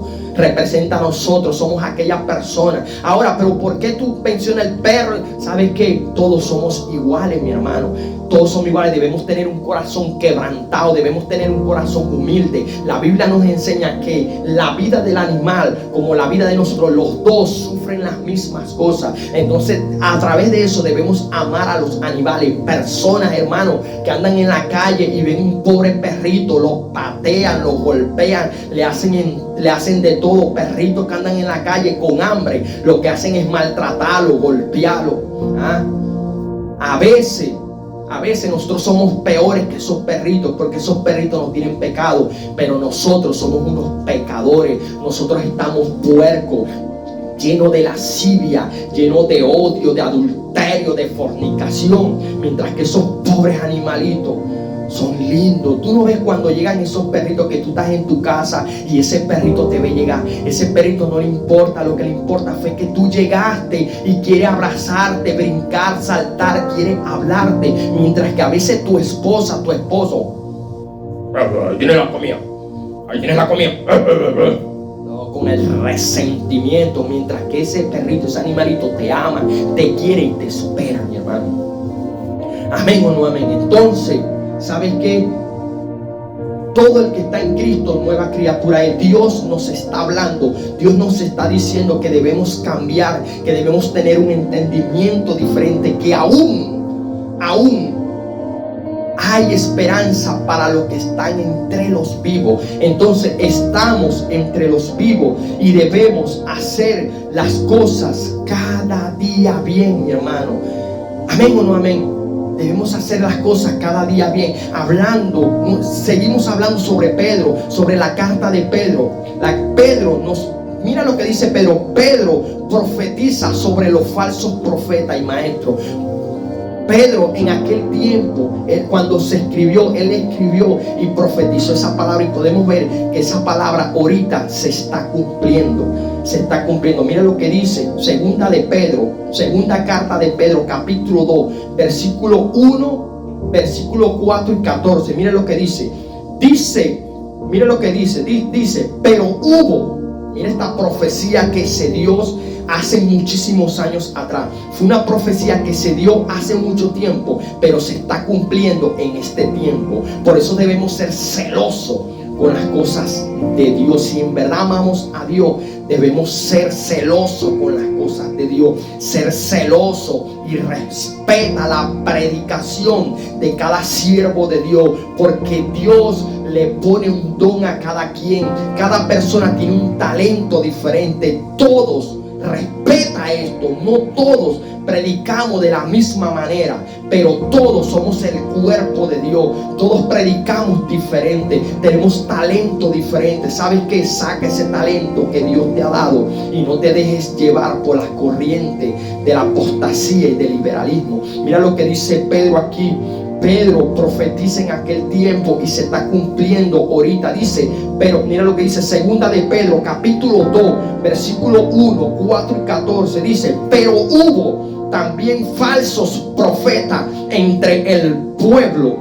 Somos aquella persona. Ahora, pero ¿por qué tú mencionas el perro? ¿Sabes qué? Todos somos iguales, mi hermano. todos somos iguales. Debemos tener un corazón quebrantado, debemos tener un corazón humilde. La Biblia nos enseña que la vida del animal como la vida de nosotros, los dos sufren las mismas cosas. Entonces, a través de eso debemos amar a los animales. Personas, hermanos, que andan en la calle y ven un pobre perrito, lo patean, lo golpean, le hacen de todo. Perritos que andan en la calle con hambre, lo que hacen es maltratarlo, golpearlo. A veces nosotros somos peores que esos perritos, porque esos perritos no tienen pecado, pero nosotros somos unos pecadores. Nosotros estamos puercos, llenos de lascivia, llenos de odio, de adulterio, de fornicación, mientras que esos pobres animalitos son lindos. Tú no ves cuando llegan esos perritos que tú estás en tu casa y ese perrito te ve llegar. Ese perrito no le importa, lo que le importa fue que tú llegaste y quiere abrazarte, brincar, saltar, quiere hablarte. Mientras que a veces tu esposa, tu esposo, ahí tienes la comida, ahí tienes la comida, no, con el resentimiento. Mientras que ese perrito, ese animalito te ama, te quiere y te espera, mi hermano. Amén o no amén. Entonces, ¿sabes qué? Todo el que está en Cristo, nueva criatura es. Dios nos está hablando, Dios nos está diciendo que debemos cambiar, que debemos tener un entendimiento diferente, que aún hay esperanza para los que están entre los vivos. Entonces estamos entre los vivos y debemos hacer las cosas cada día bien, mi hermano. Amén o no amén. Debemos hacer las cosas cada día bien. Seguimos hablando sobre Pedro, sobre la carta de Pedro. Mira lo que dice Pedro. Pedro profetiza sobre los falsos profetas y maestros. Pedro en aquel tiempo, cuando se escribió, él escribió y profetizó esa palabra, y podemos ver que esa palabra ahorita se está cumpliendo. Se está cumpliendo. Mira lo que dice segunda carta de Pedro, capítulo 2, versículo 1, versículo 4 y 14. Mira lo que dice. Mira lo que dice. Dice, pero hubo, mira esta profecía que se dio hace muchísimos años atrás. Fue una profecía que se dio hace mucho tiempo, pero se está cumpliendo en este tiempo. Por eso debemos ser celosos con las cosas de Dios. Si en verdad amamos a Dios, debemos ser celosos con las cosas de Dios. Ser celoso y respeta la predicación de cada siervo de Dios, porque Dios le pone un don a cada quien. Cada persona tiene un talento diferente. Todos, respeta esto, no todos predicamos de la misma manera, pero todos somos el cuerpo de Dios. Todos predicamos diferente, tenemos talento diferente. ¿Sabes qué? Saca ese talento que Dios te ha dado y no te dejes llevar por las corrientes de la apostasía y del liberalismo. Mira lo que dice Pedro aquí. Pedro profetiza en aquel tiempo y se está cumpliendo ahorita. Dice, pero mira lo que dice segunda de Pedro, capítulo 2, versículo 1, 4 y 14. Dice, pero hubo también falsos profetas entre el pueblo,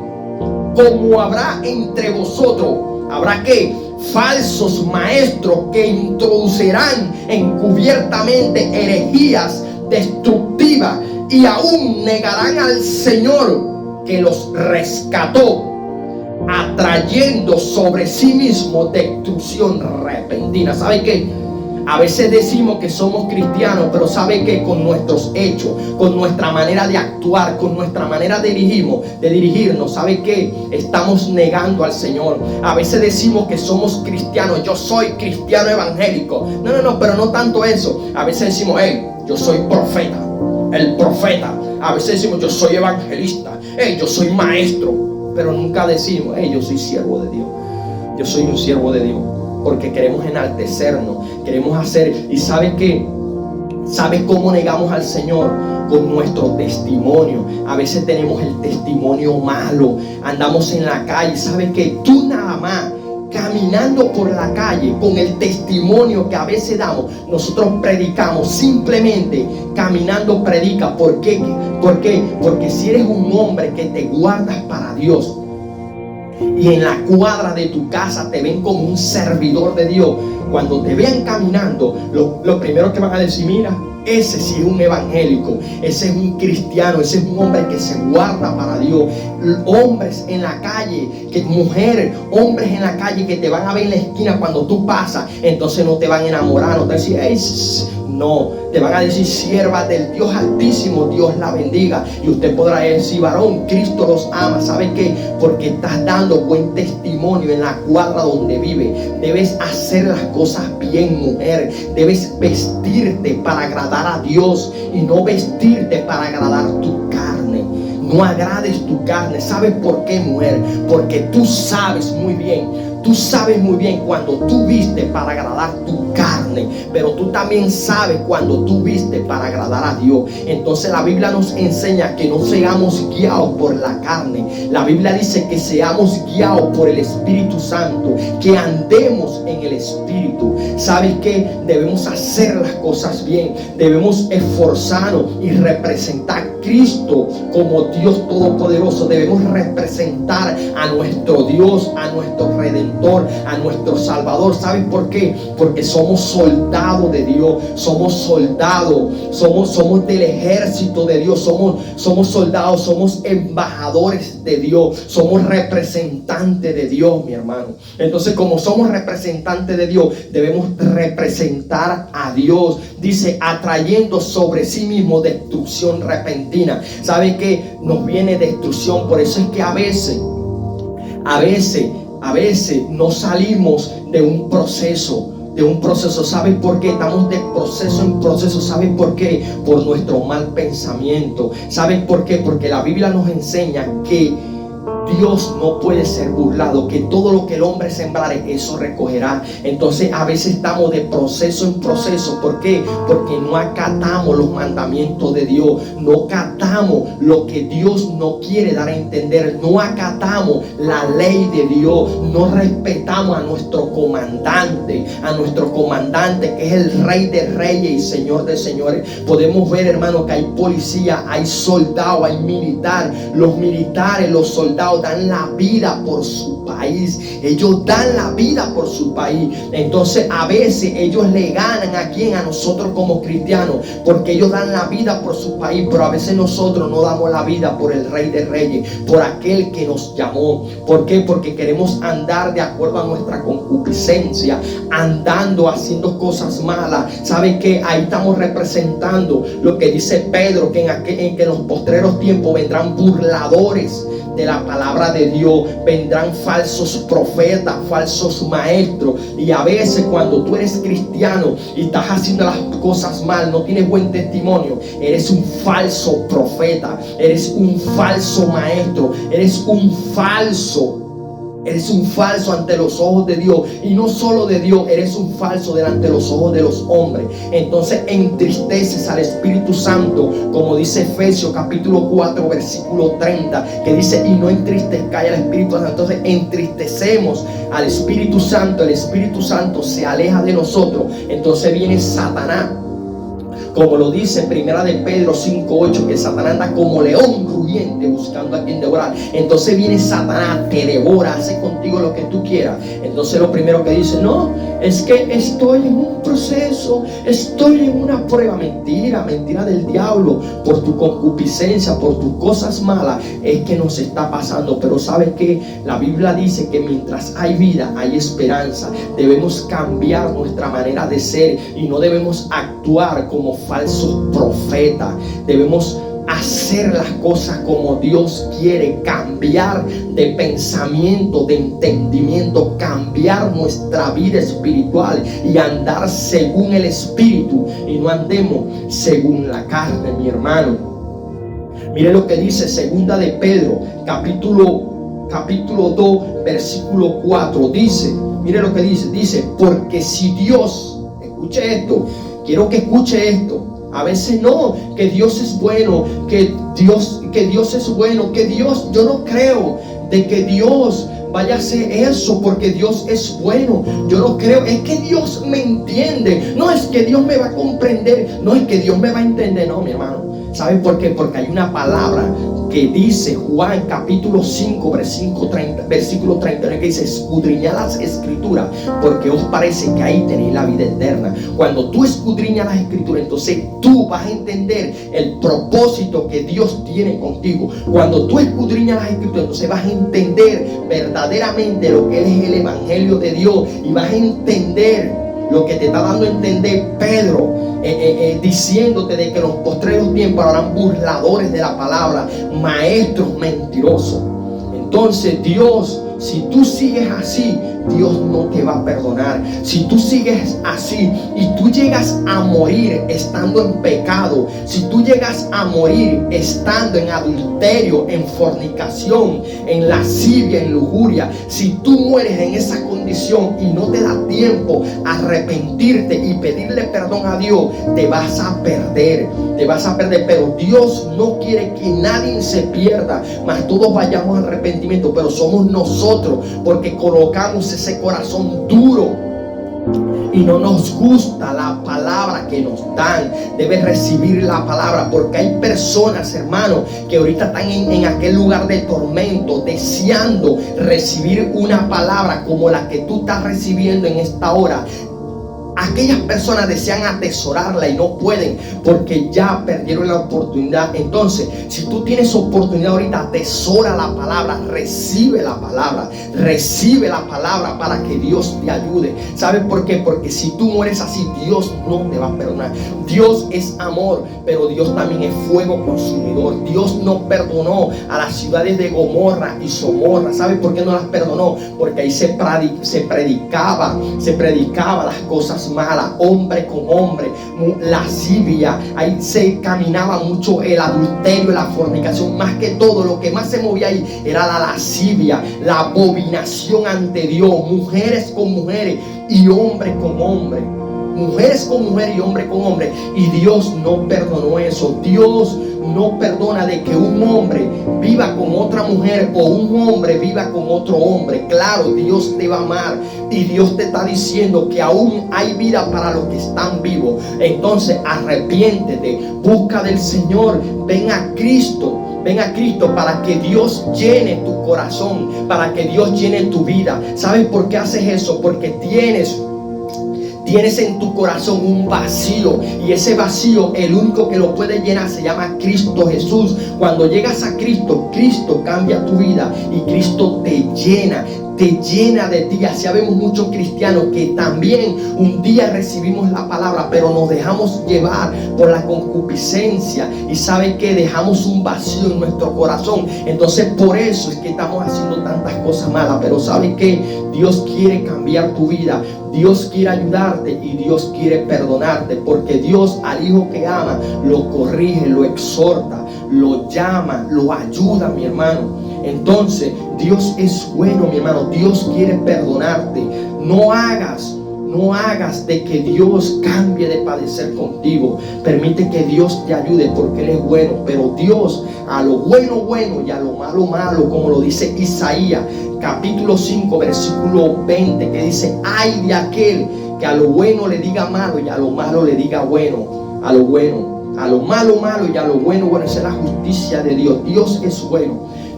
como habrá entre vosotros. ¿Habrá qué? Falsos maestros que introducirán encubiertamente herejías destructivas y aún negarán al Señor que los rescató, atrayendo sobre sí mismo destrucción repentina. ¿Sabe qué? A veces decimos que somos cristianos, pero ¿sabe qué? Con nuestros hechos, con nuestra manera de actuar, con nuestra manera de dirigirnos, ¿sabe qué? Estamos negando al Señor. A veces decimos que somos cristianos. Yo soy cristiano evangélico. No, pero no tanto eso. A veces decimos, yo soy profeta, el profeta. A veces decimos, yo soy evangelista, yo soy maestro. Pero nunca decimos, yo soy siervo de Dios. Yo soy un siervo de Dios. Porque queremos enaltecernos, queremos hacer. ¿Y sabe qué? ¿Sabe cómo negamos al Señor? Con nuestro testimonio. A veces tenemos el testimonio malo. Andamos en la calle. ¿Sabe qué? Tú nada más caminando por la calle con el testimonio que a veces damos, nosotros predicamos. Simplemente caminando predica. ¿Por qué? Porque si eres un hombre que te guardas para Dios y en la cuadra de tu casa te ven como un servidor de Dios, cuando te vean caminando, lo primero que van a decir, mira, Ese sí es un evangélico, ese es un cristiano, ese es un hombre que se guarda para Dios. Hombres en la calle, mujeres, hombres en la calle que te van a ver en la esquina cuando tú pasas, entonces no te van a enamorar, no te van a decir, hey, no, te van a decir, sierva del Dios Altísimo, Dios la bendiga. Y usted podrá decir, varón, Cristo los ama. ¿Sabe qué? Porque estás dando buen testimonio en la cuadra donde vive. Debes hacer las cosas bien, mujer. Debes vestirte para agradar a Dios y no vestirte para agradar tu carne. No agrades tu carne. ¿Sabes por qué, mujer? Porque tú sabes muy bien. Tú sabes muy bien cuando tú viste para agradar tu carne, pero tú también sabes cuando tú viste para agradar a Dios. Entonces la Biblia nos enseña que no seamos guiados por la carne. La Biblia dice que seamos guiados por el Espíritu Santo, que andemos en el Espíritu. ¿Sabes qué? Debemos hacer las cosas bien, debemos esforzarnos y representar a Cristo como Dios Todopoderoso. Debemos representar a nuestro Dios, a nuestro Redentor, a nuestro Salvador. ¿Sabes por qué? Porque somos soldados de Dios, somos soldados, somos del ejército de Dios, somos soldados, somos embajadores de Dios, somos representantes de Dios, mi hermano. Entonces, como somos representantes de Dios, debemos representar a Dios. Dice, atrayendo sobre sí mismo destrucción repentina. ¿Sabe qué? Nos viene destrucción. Por eso es que a veces no salimos de un proceso. ¿Sabes por qué? Estamos de proceso en proceso. ¿Sabes por qué? Por nuestro mal pensamiento. ¿Sabes por qué? Porque la Biblia nos enseña que Dios no puede ser burlado, que todo lo que el hombre sembrare, eso recogerá. Entonces a veces estamos de proceso en proceso. ¿Por qué? Porque no acatamos los mandamientos de Dios, no acatamos lo que Dios no quiere dar a entender, no acatamos la ley de Dios, no respetamos a nuestro comandante que es el Rey de Reyes y Señor de Señores. Podemos ver, hermano, que hay policía, hay soldados, hay militar. Los militares, los soldados dan la vida por su país. Ellos dan la vida por su país. Entonces a veces ellos le ganan a nosotros como cristianos, porque ellos dan la vida por su país, pero a veces nosotros no damos la vida por el Rey de Reyes, por aquel que nos llamó. ¿Por qué? Porque queremos andar de acuerdo a nuestra concupiscencia, andando haciendo cosas malas. ¿Saben qué? Ahí estamos representando lo que dice Pedro, que en los postreros tiempos vendrán burladores de la palabra de Dios, vendrán falsos profetas, falsos maestros. Y a veces cuando tú eres cristiano y estás haciendo las cosas mal, no tienes buen testimonio, eres un falso profeta, eres un falso maestro, eres un falso ante los ojos de Dios. Y no solo de Dios, eres un falso delante de los ojos de los hombres. Entonces entristeces al Espíritu Santo, como dice Efesios capítulo 4 versículo 30, que dice, y no entristezcáis al Espíritu Santo. Entonces entristecemos al Espíritu Santo, el Espíritu Santo se aleja de nosotros. Entonces viene Satanás, como lo dice Primera de Pedro 5:8, que Satanás anda como león rugiente buscando a quien devorar. Entonces viene Satanás, te devora, hace contigo lo que tú quieras. Entonces lo primero que dice, no, es que estoy en un proceso, estoy en una prueba. Mentira del diablo. Por tu concupiscencia, por tus cosas malas es que nos está pasando. Pero ¿sabes qué? La Biblia dice que mientras hay vida hay esperanza. Debemos cambiar nuestra manera de ser y no debemos actuar como falsos profetas. Debemos hacer las cosas como Dios quiere, cambiar de pensamiento, de entendimiento, cambiar nuestra vida espiritual y andar según el Espíritu y no andemos según la carne, mi hermano. Mire lo que dice Segunda de Pedro capítulo 2 versículo 4. Mire lo que dice, porque si Dios, escuche esto, quiero que escuche esto. A veces no, que Dios es bueno, que Dios es bueno, que Dios, yo no creo de que Dios vaya a hacer eso porque Dios es bueno. Yo no creo, es que Dios me entiende. No es que Dios me va a comprender, no es que Dios me va a entender, no, mi hermano. ¿Saben por qué? Porque hay una palabra que dice Juan capítulo 5 versículo 39, que dice: escudriñad las escrituras, porque os parece que ahí tenéis la vida eterna. Cuando tú escudriñas las escrituras, entonces tú vas a entender el propósito que Dios tiene contigo. Cuando tú escudriñas las escrituras, entonces vas a entender verdaderamente lo que es el evangelio de Dios, y vas a entender lo que te está dando a entender Pedro, diciéndote de que en los postreros tiempos habrán burladores de la palabra, maestros mentirosos. Entonces Dios, si tú sigues así, Dios no te va a perdonar. Si tú sigues así y tú llegas a morir estando en pecado, si tú llegas a morir estando en adulterio, en fornicación, en lascivia, en lujuria, si tú mueres en esa condición y no te da tiempo a arrepentirte y pedirle perdón a Dios, te vas a perder. Te vas a perder. Pero Dios no quiere que nadie se pierda, mas todos vayamos al arrepentimiento. Pero somos nosotros, porque colocamos ese corazón duro y no nos gusta la palabra que nos dan. Debes recibir la palabra, porque hay personas, hermanos, que ahorita están en aquel lugar de tormento, deseando recibir una palabra como la que tú estás recibiendo en esta hora. Aquellas personas desean atesorarla y no pueden, porque ya perdieron la oportunidad. Entonces, si tú tienes oportunidad ahorita, atesora la palabra, recibe la palabra para que Dios te ayude. ¿Sabes por qué? Porque si tú mueres así, Dios no te va a perdonar. Dios es amor, pero Dios también es fuego consumidor. Dios no perdonó a las ciudades de Gomorra y Somorra. ¿Sabes por qué no las perdonó? Porque ahí se predicaba las cosas malas, hombre con hombre, lascivia. Ahí se caminaba mucho el adulterio, la fornicación. Más que todo, lo que más se movía ahí era la lascivia, la abominación ante Dios. Mujeres con mujeres y hombre con hombre. Mujeres con mujeres y hombre con hombre. Y Dios no perdonó eso. Dios no perdona de que un hombre viva con otra mujer o un hombre viva con otro hombre. Claro, Dios te va a amar y Dios te está diciendo que aún hay vida para los que están vivos. Entonces arrepiéntete, busca del Señor, ven a Cristo. Ven a Cristo para que Dios llene tu corazón, para que Dios llene tu vida. ¿Sabes por qué haces eso? Porque tienes en tu corazón un vacío, y ese vacío el único que lo puede llenar se llama Cristo Jesús. Cuando llegas a Cristo, Cristo cambia tu vida y Cristo te llena de ti. Así vemos muchos cristianos que también un día recibimos la palabra, pero nos dejamos llevar por la concupiscencia, y sabe que dejamos un vacío en nuestro corazón. Entonces por eso es que estamos haciendo tantas cosas malas. Pero sabe que Dios quiere cambiar tu vida, Dios quiere ayudarte y Dios quiere perdonarte, porque Dios al hijo que ama lo corrige, lo exhorta, lo llama, lo ayuda, mi hermano. Entonces Dios es bueno, mi hermano. Dios quiere perdonarte. No hagas de que Dios cambie de padecer contigo. Permite que Dios te ayude, porque Él es bueno. Pero Dios a lo bueno, bueno, y a lo malo, malo, como lo dice Isaías capítulo 5 versículo 20, que dice: ay de aquel que a lo bueno le diga malo y a lo malo le diga bueno. A lo bueno, a lo malo, malo, y a lo bueno, bueno. Esa es la justicia de Dios. Dios es bueno,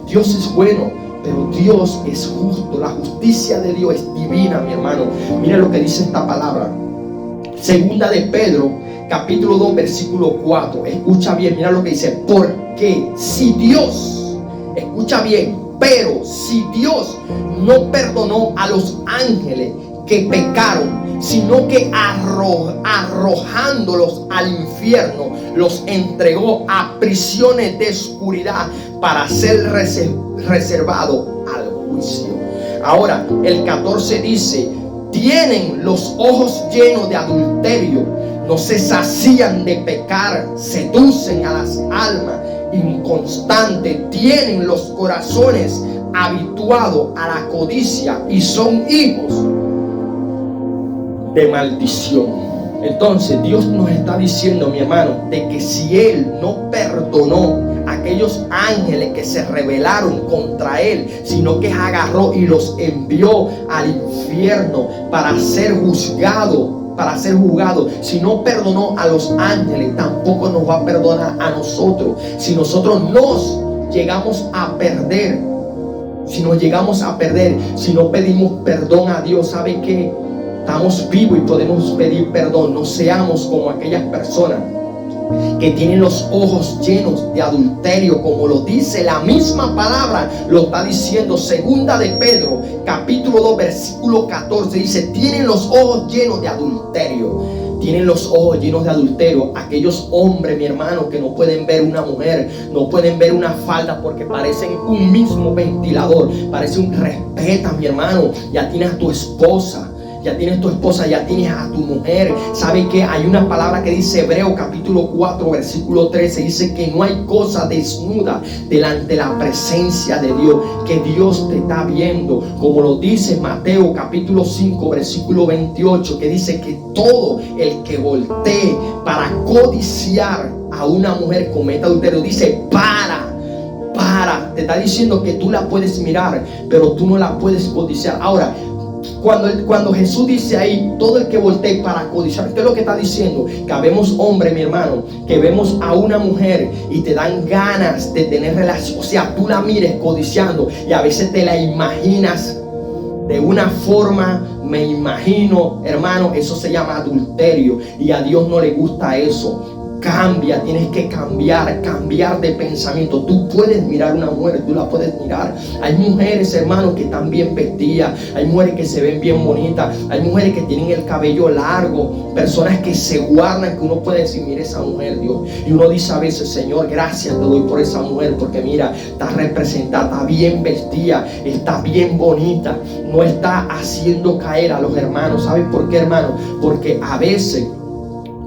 Dios es bueno, pero Dios es justo. La justicia de Dios es divina, mi hermano. Mira lo que dice esta palabra. Segunda de Pedro capítulo 2 versículo 4. Escucha bien, mira lo que dice: porque si Dios, escucha bien, pero si Dios no perdonó a los ángeles que pecaron, sino que arrojándolos al infierno, los entregó a prisiones de oscuridad para ser reservado al juicio. Ahora el 14 dice: tienen los ojos llenos de adulterio, no se sacían de pecar, seducen a las almas inconstantes, tienen los corazones habituados a la codicia y son hijos de maldición. Entonces Dios nos está diciendo, mi hermano, de que si Él no perdonó a aquellos ángeles que se rebelaron contra Él, sino que agarró y los envió al infierno para ser juzgado, si no perdonó a los ángeles, tampoco nos va a perdonar a nosotros. Si nosotros nos llegamos a perder, si no pedimos perdón a Dios, ¿sabe qué? Estamos vivos y podemos pedir perdón. No seamos como aquellas personas que tienen los ojos llenos de adulterio, como lo dice la misma palabra, lo está diciendo segunda de Pedro, capítulo 2, versículo 14, dice, tienen los ojos llenos de adulterio. Tienen los ojos llenos de adulterio. Aquellos hombres, mi hermano, que no pueden ver una mujer, no pueden ver una falda porque parecen un mismo ventilador. Parece un respeta, mi hermano. Ya tienes a tu esposa. Ya tienes tu esposa, ya tienes a tu mujer. ¿Sabe qué? Hay una palabra que dice Hebreo capítulo 4 versículo 13. Dice que no hay cosa desnuda delante de la presencia de Dios, que Dios te está viendo. Como lo dice Mateo capítulo 5 versículo 28, que dice que todo el que voltee para codiciar a una mujer cometa adulterio. Dice para. Te está diciendo que tú la puedes mirar, pero tú no la puedes codiciar. Ahora, cuando Jesús dice ahí, todo el que voltee para codiciar, ¿qué es lo que está diciendo? Que habemos hombres, mi hermano, que vemos a una mujer y te dan ganas de tener relación. O sea, tú la mires codiciando y a veces te la imaginas de una forma. Me imagino, hermano, eso se llama adulterio y a Dios no le gusta eso. Cambia, tienes que cambiar de pensamiento. Tú puedes mirar a una mujer, tú la puedes mirar. Hay mujeres, hermanos, que están bien vestidas. Hay mujeres que se ven bien bonitas. Hay mujeres que tienen el cabello largo. Personas que se guardan, que uno puede decir, mira esa mujer, Dios. Y uno dice a veces, Señor, gracias te doy por esa mujer, porque mira, está representada, está bien vestida, está bien bonita. No está haciendo caer a los hermanos. ¿Sabes por qué, hermano? Porque a veces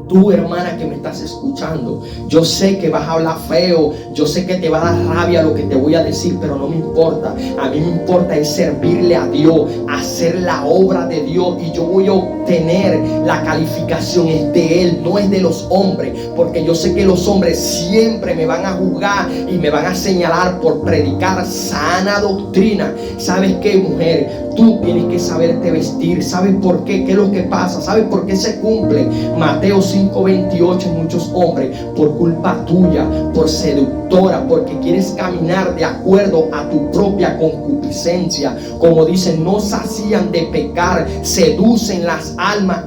tú, hermana, que me estás escuchando, yo sé que vas a hablar feo, yo sé que te va a dar rabia lo que te voy a decir, pero no me importa. A mí me importa es servirle a Dios, hacer la obra de Dios, y yo voy a obtener la calificación es de Él, no es de los hombres, porque yo sé que los hombres siempre me van a juzgar y me van a señalar por predicar sana doctrina. ¿Sabes qué, mujer? Tú tienes que saberte vestir. ¿Sabes por qué? ¿Qué es lo que pasa? ¿Sabes por qué se cumple Mateo 5:28 en muchos hombres? Por culpa tuya, por seductora, porque quieres caminar de acuerdo a tu propia concupiscencia. Como dicen, no sacían de pecar, seducen las almas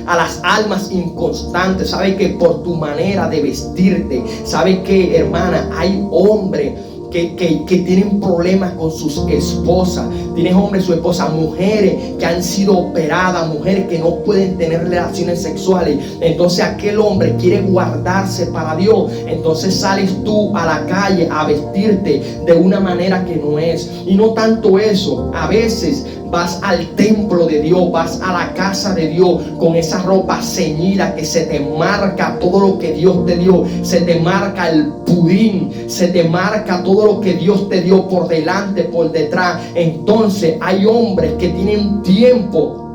a las almas inconstantes. ¿Sabes que por tu manera de vestirte? ¿Sabes que, hermana? Hay hombres que tienen problemas con sus esposas. Tienes hombres, su esposa, mujeres que han sido operadas, mujeres que no pueden tener relaciones sexuales. Entonces aquel hombre quiere guardarse para Dios. Entonces sales tú a la calle a vestirte de una manera que no es. Y no tanto eso, a veces vas al templo de Dios, vas a la casa de Dios con esa ropa ceñida que se te marca todo lo que Dios te dio, se te marca el pudín, se te marca todo lo que Dios te dio por delante, por detrás. Entonces hay hombres que tienen tiempo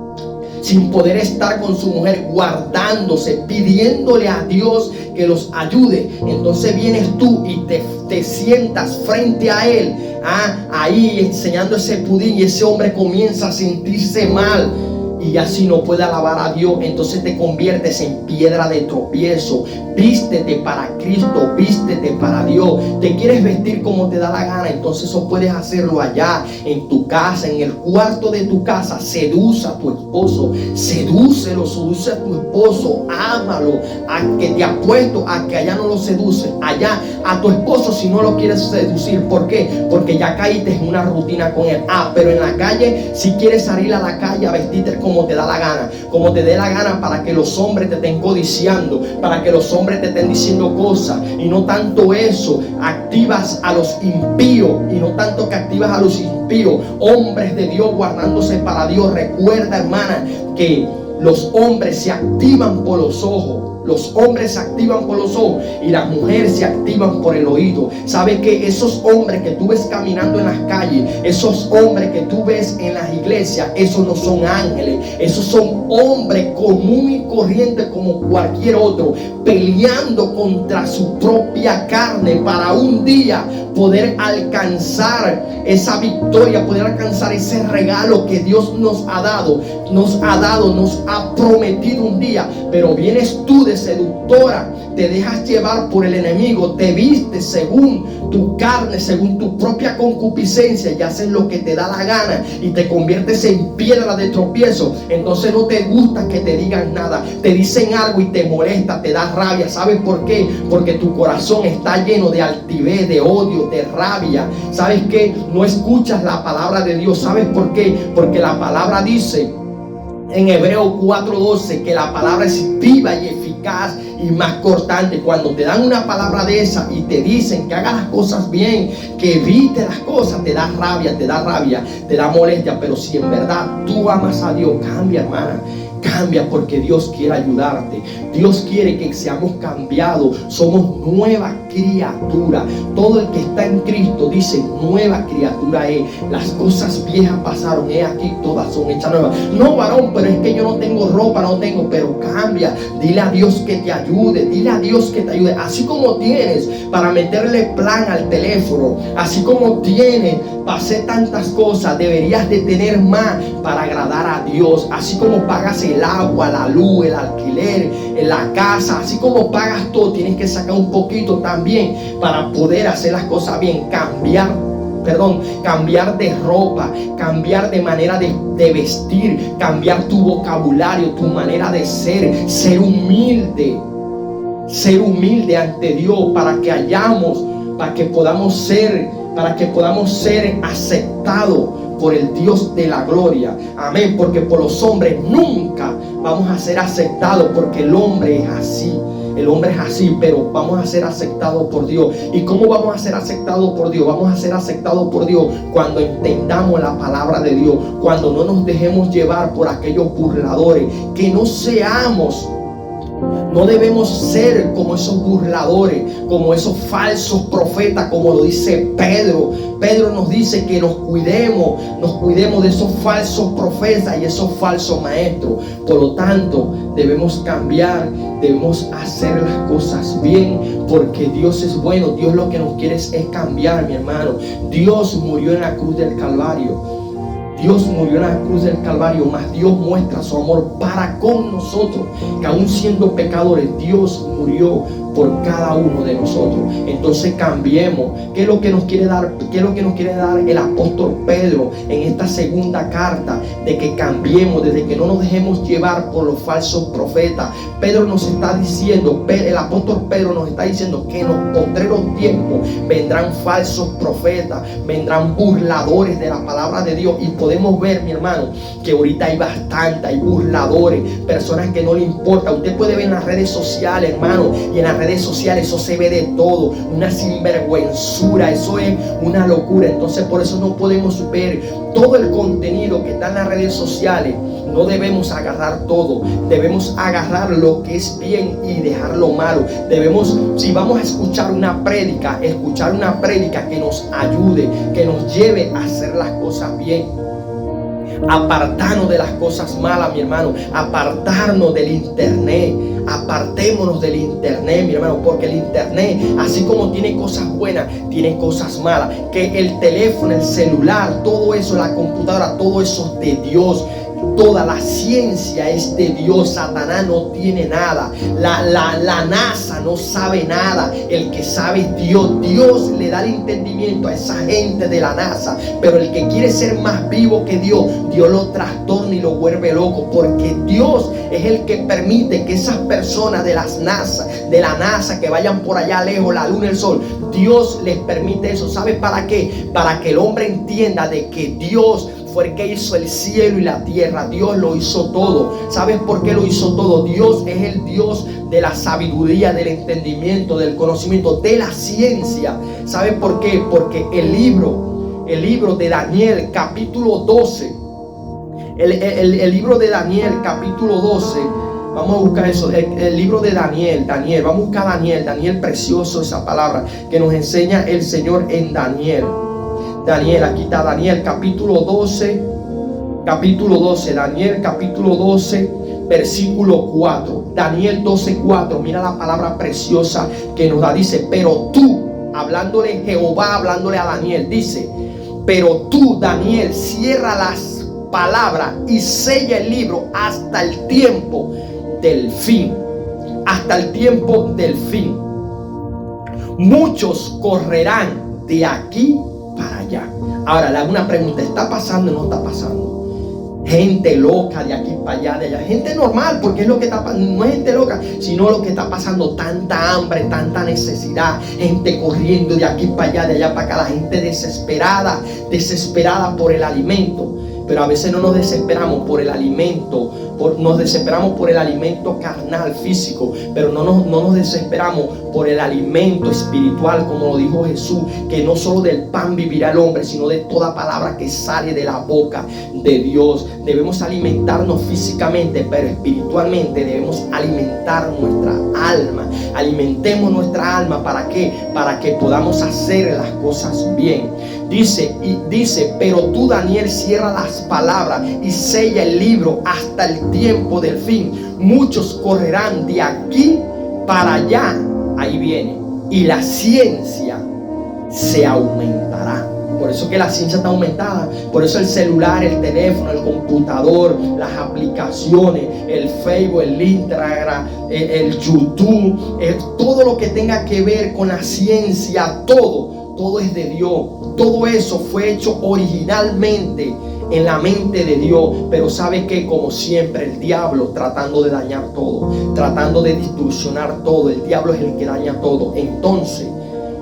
sin poder estar con su mujer, guardándose, pidiéndole a Dios que los ayude. Entonces vienes tú y te sientas frente a él, ahí enseñando ese pudín, y ese hombre comienza a sentirse mal y así no puede alabar a Dios. Entonces te conviertes en piedra de tropiezo. Vístete para Cristo, vístete para Dios. Te quieres vestir como te da la gana, entonces eso puedes hacerlo allá en tu casa, en el cuarto de tu casa. Seduce a tu esposo, sedúcelo, seduce a tu esposo, ámalo. A que te apuesto a que allá no lo seduce, allá a tu esposo si no lo quieres seducir. ¿Por qué? Porque ya caíste en una rutina con él. Pero en la calle, si quieres salir a la calle a vestirte como te da la gana, como te dé la gana, para que los hombres te estén codiciando, para que los hombres te estén diciendo cosas. Y no tanto eso, activas a los impíos, y no tanto que activas a los impíos, hombres de Dios guardándose para Dios. Recuerda, hermana, que los hombres se activan por los ojos. Los hombres se activan por los ojos y las mujeres se activan por el oído. ¿Sabe que esos hombres que tú ves caminando en las calles, esos hombres que tú ves en las iglesias, esos no son ángeles? Esos son hombres común y corriente como cualquier otro, peleando contra su propia carne para un día poder alcanzar esa victoria, poder alcanzar ese regalo que Dios nos ha dado, nos ha prometido un día. Pero vienes tú seduce, seductora, te dejas llevar por el enemigo, te vistes según tu carne, según tu propia concupiscencia y haces lo que te da la gana y te conviertes en piedra de tropiezo, entonces no te gusta que te digan nada, te dicen algo y te molesta, te da rabia. ¿Sabes por qué? Porque tu corazón está lleno de altivez, de odio, de rabia. ¿Sabes qué? No escuchas la palabra de Dios. ¿Sabes por qué? Porque la palabra dice en Hebreos 4:12 que la palabra es viva y eficaz y más cortante. Cuando te dan una palabra de esa y te dicen que hagas las cosas bien, que evites las cosas, te da rabia, te da molestia. Pero si en verdad tú amas a Dios, cambia, hermana. Cambia, porque Dios quiere ayudarte. Dios quiere que seamos cambiados. Somos nueva criatura. Todo el que está en Cristo dice nueva criatura es. Las cosas viejas pasaron, aquí todas son hechas nuevas. No, varón, pero es que yo no tengo ropa, no tengo. Pero cambia. Dile a Dios que te ayude. Dile a Dios que te ayude. Así como tienes para meterle plan al teléfono, así como tienes para hacer tantas cosas, deberías de tener más para agradar a Dios. Así como pagas el agua, la luz, el alquiler, en la casa, así como pagas todo, tienes que sacar un poquito también para poder hacer las cosas bien. Cambiar de ropa, cambiar de manera de vestir, cambiar tu vocabulario, tu manera de ser humilde ante Dios, para que podamos ser aceptados por el Dios de la gloria. Amén. Porque por los hombres nunca vamos a ser aceptados, porque el hombre es así. El hombre es así, pero vamos a ser aceptados por Dios. ¿Y cómo vamos a ser aceptados por Dios? Vamos a ser aceptados por Dios cuando entendamos la palabra de Dios, cuando no nos dejemos llevar por aquellos burladores. Que no debemos ser como esos burladores, como esos falsos profetas, como lo dice Pedro. Pedro nos dice que nos cuidemos de esos falsos profetas y esos falsos maestros. Por lo tanto, debemos cambiar, debemos hacer las cosas bien, porque Dios es bueno. Dios lo que nos quiere es cambiar, mi hermano. Dios murió en la cruz del Calvario. Dios murió en la cruz del Calvario, mas Dios muestra su amor para con nosotros, que aún siendo pecadores, Dios murió por cada uno de nosotros. Entonces cambiemos. ¿Qué es lo que nos quiere dar? ¿Qué es lo que nos quiere dar el apóstol Pedro en esta segunda carta? De que cambiemos, desde que no nos dejemos llevar por los falsos profetas. Pedro nos está diciendo, el apóstol Pedro nos está diciendo que en los postreros tiempos vendrán falsos profetas, vendrán burladores de la palabra de Dios. Y podemos ver, mi hermano, que ahorita hay hay burladores, personas que no le importa. Usted puede ver en las redes sociales, hermano, y en las redes sociales eso se ve de todo, una sinvergüenzura, eso es una locura. Entonces por eso no podemos ver todo el contenido que está en las redes sociales. No debemos agarrar todo, debemos agarrar lo que es bien y dejar lo malo. Si vamos a escuchar una prédica que nos ayude, que nos lleve a hacer las cosas bien. Apartarnos de las cosas malas, mi hermano. Apartarnos del internet. Apartémonos del internet, mi hermano, porque el internet, así como tiene cosas buenas, tiene cosas malas. Que el teléfono, el celular, todo eso, la computadora, todo eso es de Dios. Toda la ciencia es de Dios. Satanás no tiene nada. La NASA no sabe nada. El que sabe es Dios. Dios le da el entendimiento a esa gente de la NASA. Pero el que quiere ser más vivo que Dios, Dios lo trastorna y lo vuelve loco. Porque Dios es el que permite que esas personas de la NASA que vayan por allá lejos, la luna, el sol, Dios les permite eso. ¿Sabe para qué? Para que el hombre entienda de que Dios fue el que hizo el cielo y la tierra. Dios lo hizo todo. ¿Sabes por qué lo hizo todo? Dios es el Dios de la sabiduría, del entendimiento, del conocimiento, de la ciencia. ¿Sabes por qué? Porque el libro de Daniel, capítulo 12, el libro de Daniel, capítulo 12, vamos a buscar eso, el libro de Daniel, vamos a buscar Daniel, precioso esa palabra que nos enseña el Señor en Daniel, aquí está Daniel, capítulo 12, Daniel, capítulo 12, versículo 4, Daniel 12:4, mira la palabra preciosa que nos da, dice, pero tú, hablándole Jehová, hablándole a Daniel, dice, pero tú, Daniel, cierra las palabras y sella el libro hasta el tiempo del fin. hasta el tiempo del fin. Muchos correrán de aquí para allá. Ahora, una pregunta: ¿está pasando o no está pasando? Gente loca de aquí para allá, de allá. Gente normal, porque es lo que está pasando. No es gente loca, sino lo que está pasando. Tanta hambre, tanta necesidad. Gente corriendo de aquí para allá, de allá para acá. La gente desesperada, desesperada por el alimento. Pero a veces no nos desesperamos por el alimento, nos desesperamos por el alimento carnal, físico, pero no nos desesperamos por el alimento espiritual, como lo dijo Jesús, que no solo del pan vivirá el hombre, sino de toda palabra que sale de la boca de Dios. Debemos alimentarnos físicamente, pero espiritualmente debemos alimentar nuestra alma. Alimentemos nuestra alma. ¿Para qué? Para que podamos hacer las cosas bien. Dice, pero tú, Daniel, cierra las palabras y sella el libro hasta el tiempo del fin. Muchos correrán de aquí para allá. Ahí viene. Y la ciencia se aumentará. Por eso que la ciencia está aumentada. Por eso el celular, el teléfono, el computador, las aplicaciones, el Facebook, el Instagram, el YouTube, todo lo que tenga que ver con la ciencia, todo es de Dios. Todo eso fue hecho originalmente en la mente de Dios. Pero sabe que, como siempre, el diablo tratando de dañar todo, tratando de distorsionar todo. El diablo es el que daña todo. Entonces,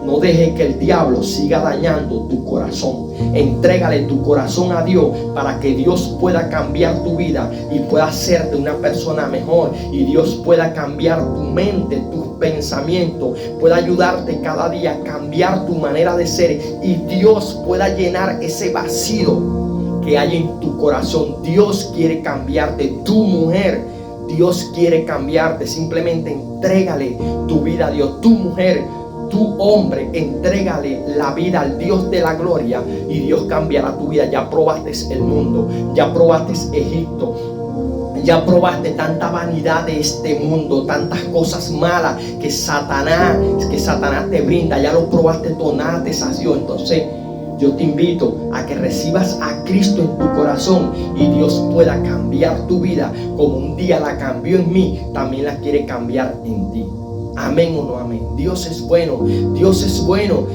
no deje que el diablo siga dañando tu corazón. Entrégale tu corazón a Dios para que Dios pueda cambiar tu vida y pueda hacerte una persona mejor. Y Dios pueda cambiar tu mente, tus pensamientos, pueda ayudarte cada día a cambiar tu manera de ser. Y Dios pueda llenar ese vacío que hay en tu corazón. Dios quiere cambiarte. Tu mujer, Dios quiere cambiarte. Simplemente entrégale tu vida a Dios. Tu mujer, tu hombre, entrégale la vida al Dios de la gloria y Dios cambiará tu vida. Ya probaste el mundo, ya probaste Egipto, ya probaste tanta vanidad de este mundo, tantas cosas malas que Satanás te brinda. Ya lo probaste todo, nada te sació. Entonces yo te invito a que recibas a Cristo en tu corazón y Dios pueda cambiar tu vida como un día la cambió en mí, también la quiere cambiar en ti. Amén o no amén. Dios es bueno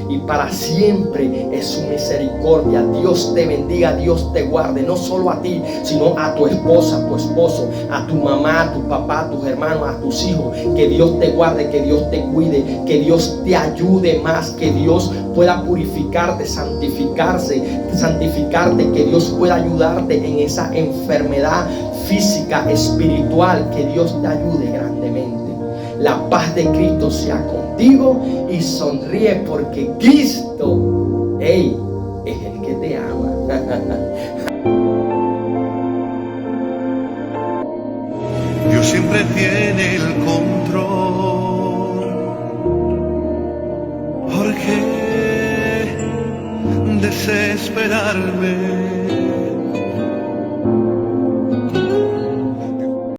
y para siempre es su misericordia. Dios te bendiga, Dios te guarde, no solo a ti, sino a tu esposa, a tu esposo, a tu mamá, a tu papá, a tus hermanos, a tus hijos. Que Dios te guarde, que Dios te cuide, que Dios te ayude más, que Dios pueda purificarte, santificarte, que Dios pueda ayudarte en esa enfermedad física, espiritual, que Dios te ayude grandemente. La paz de Cristo sea contigo y sonríe porque Cristo, es el que te ama. Dios siempre tiene el control. ¿Por qué desesperarme?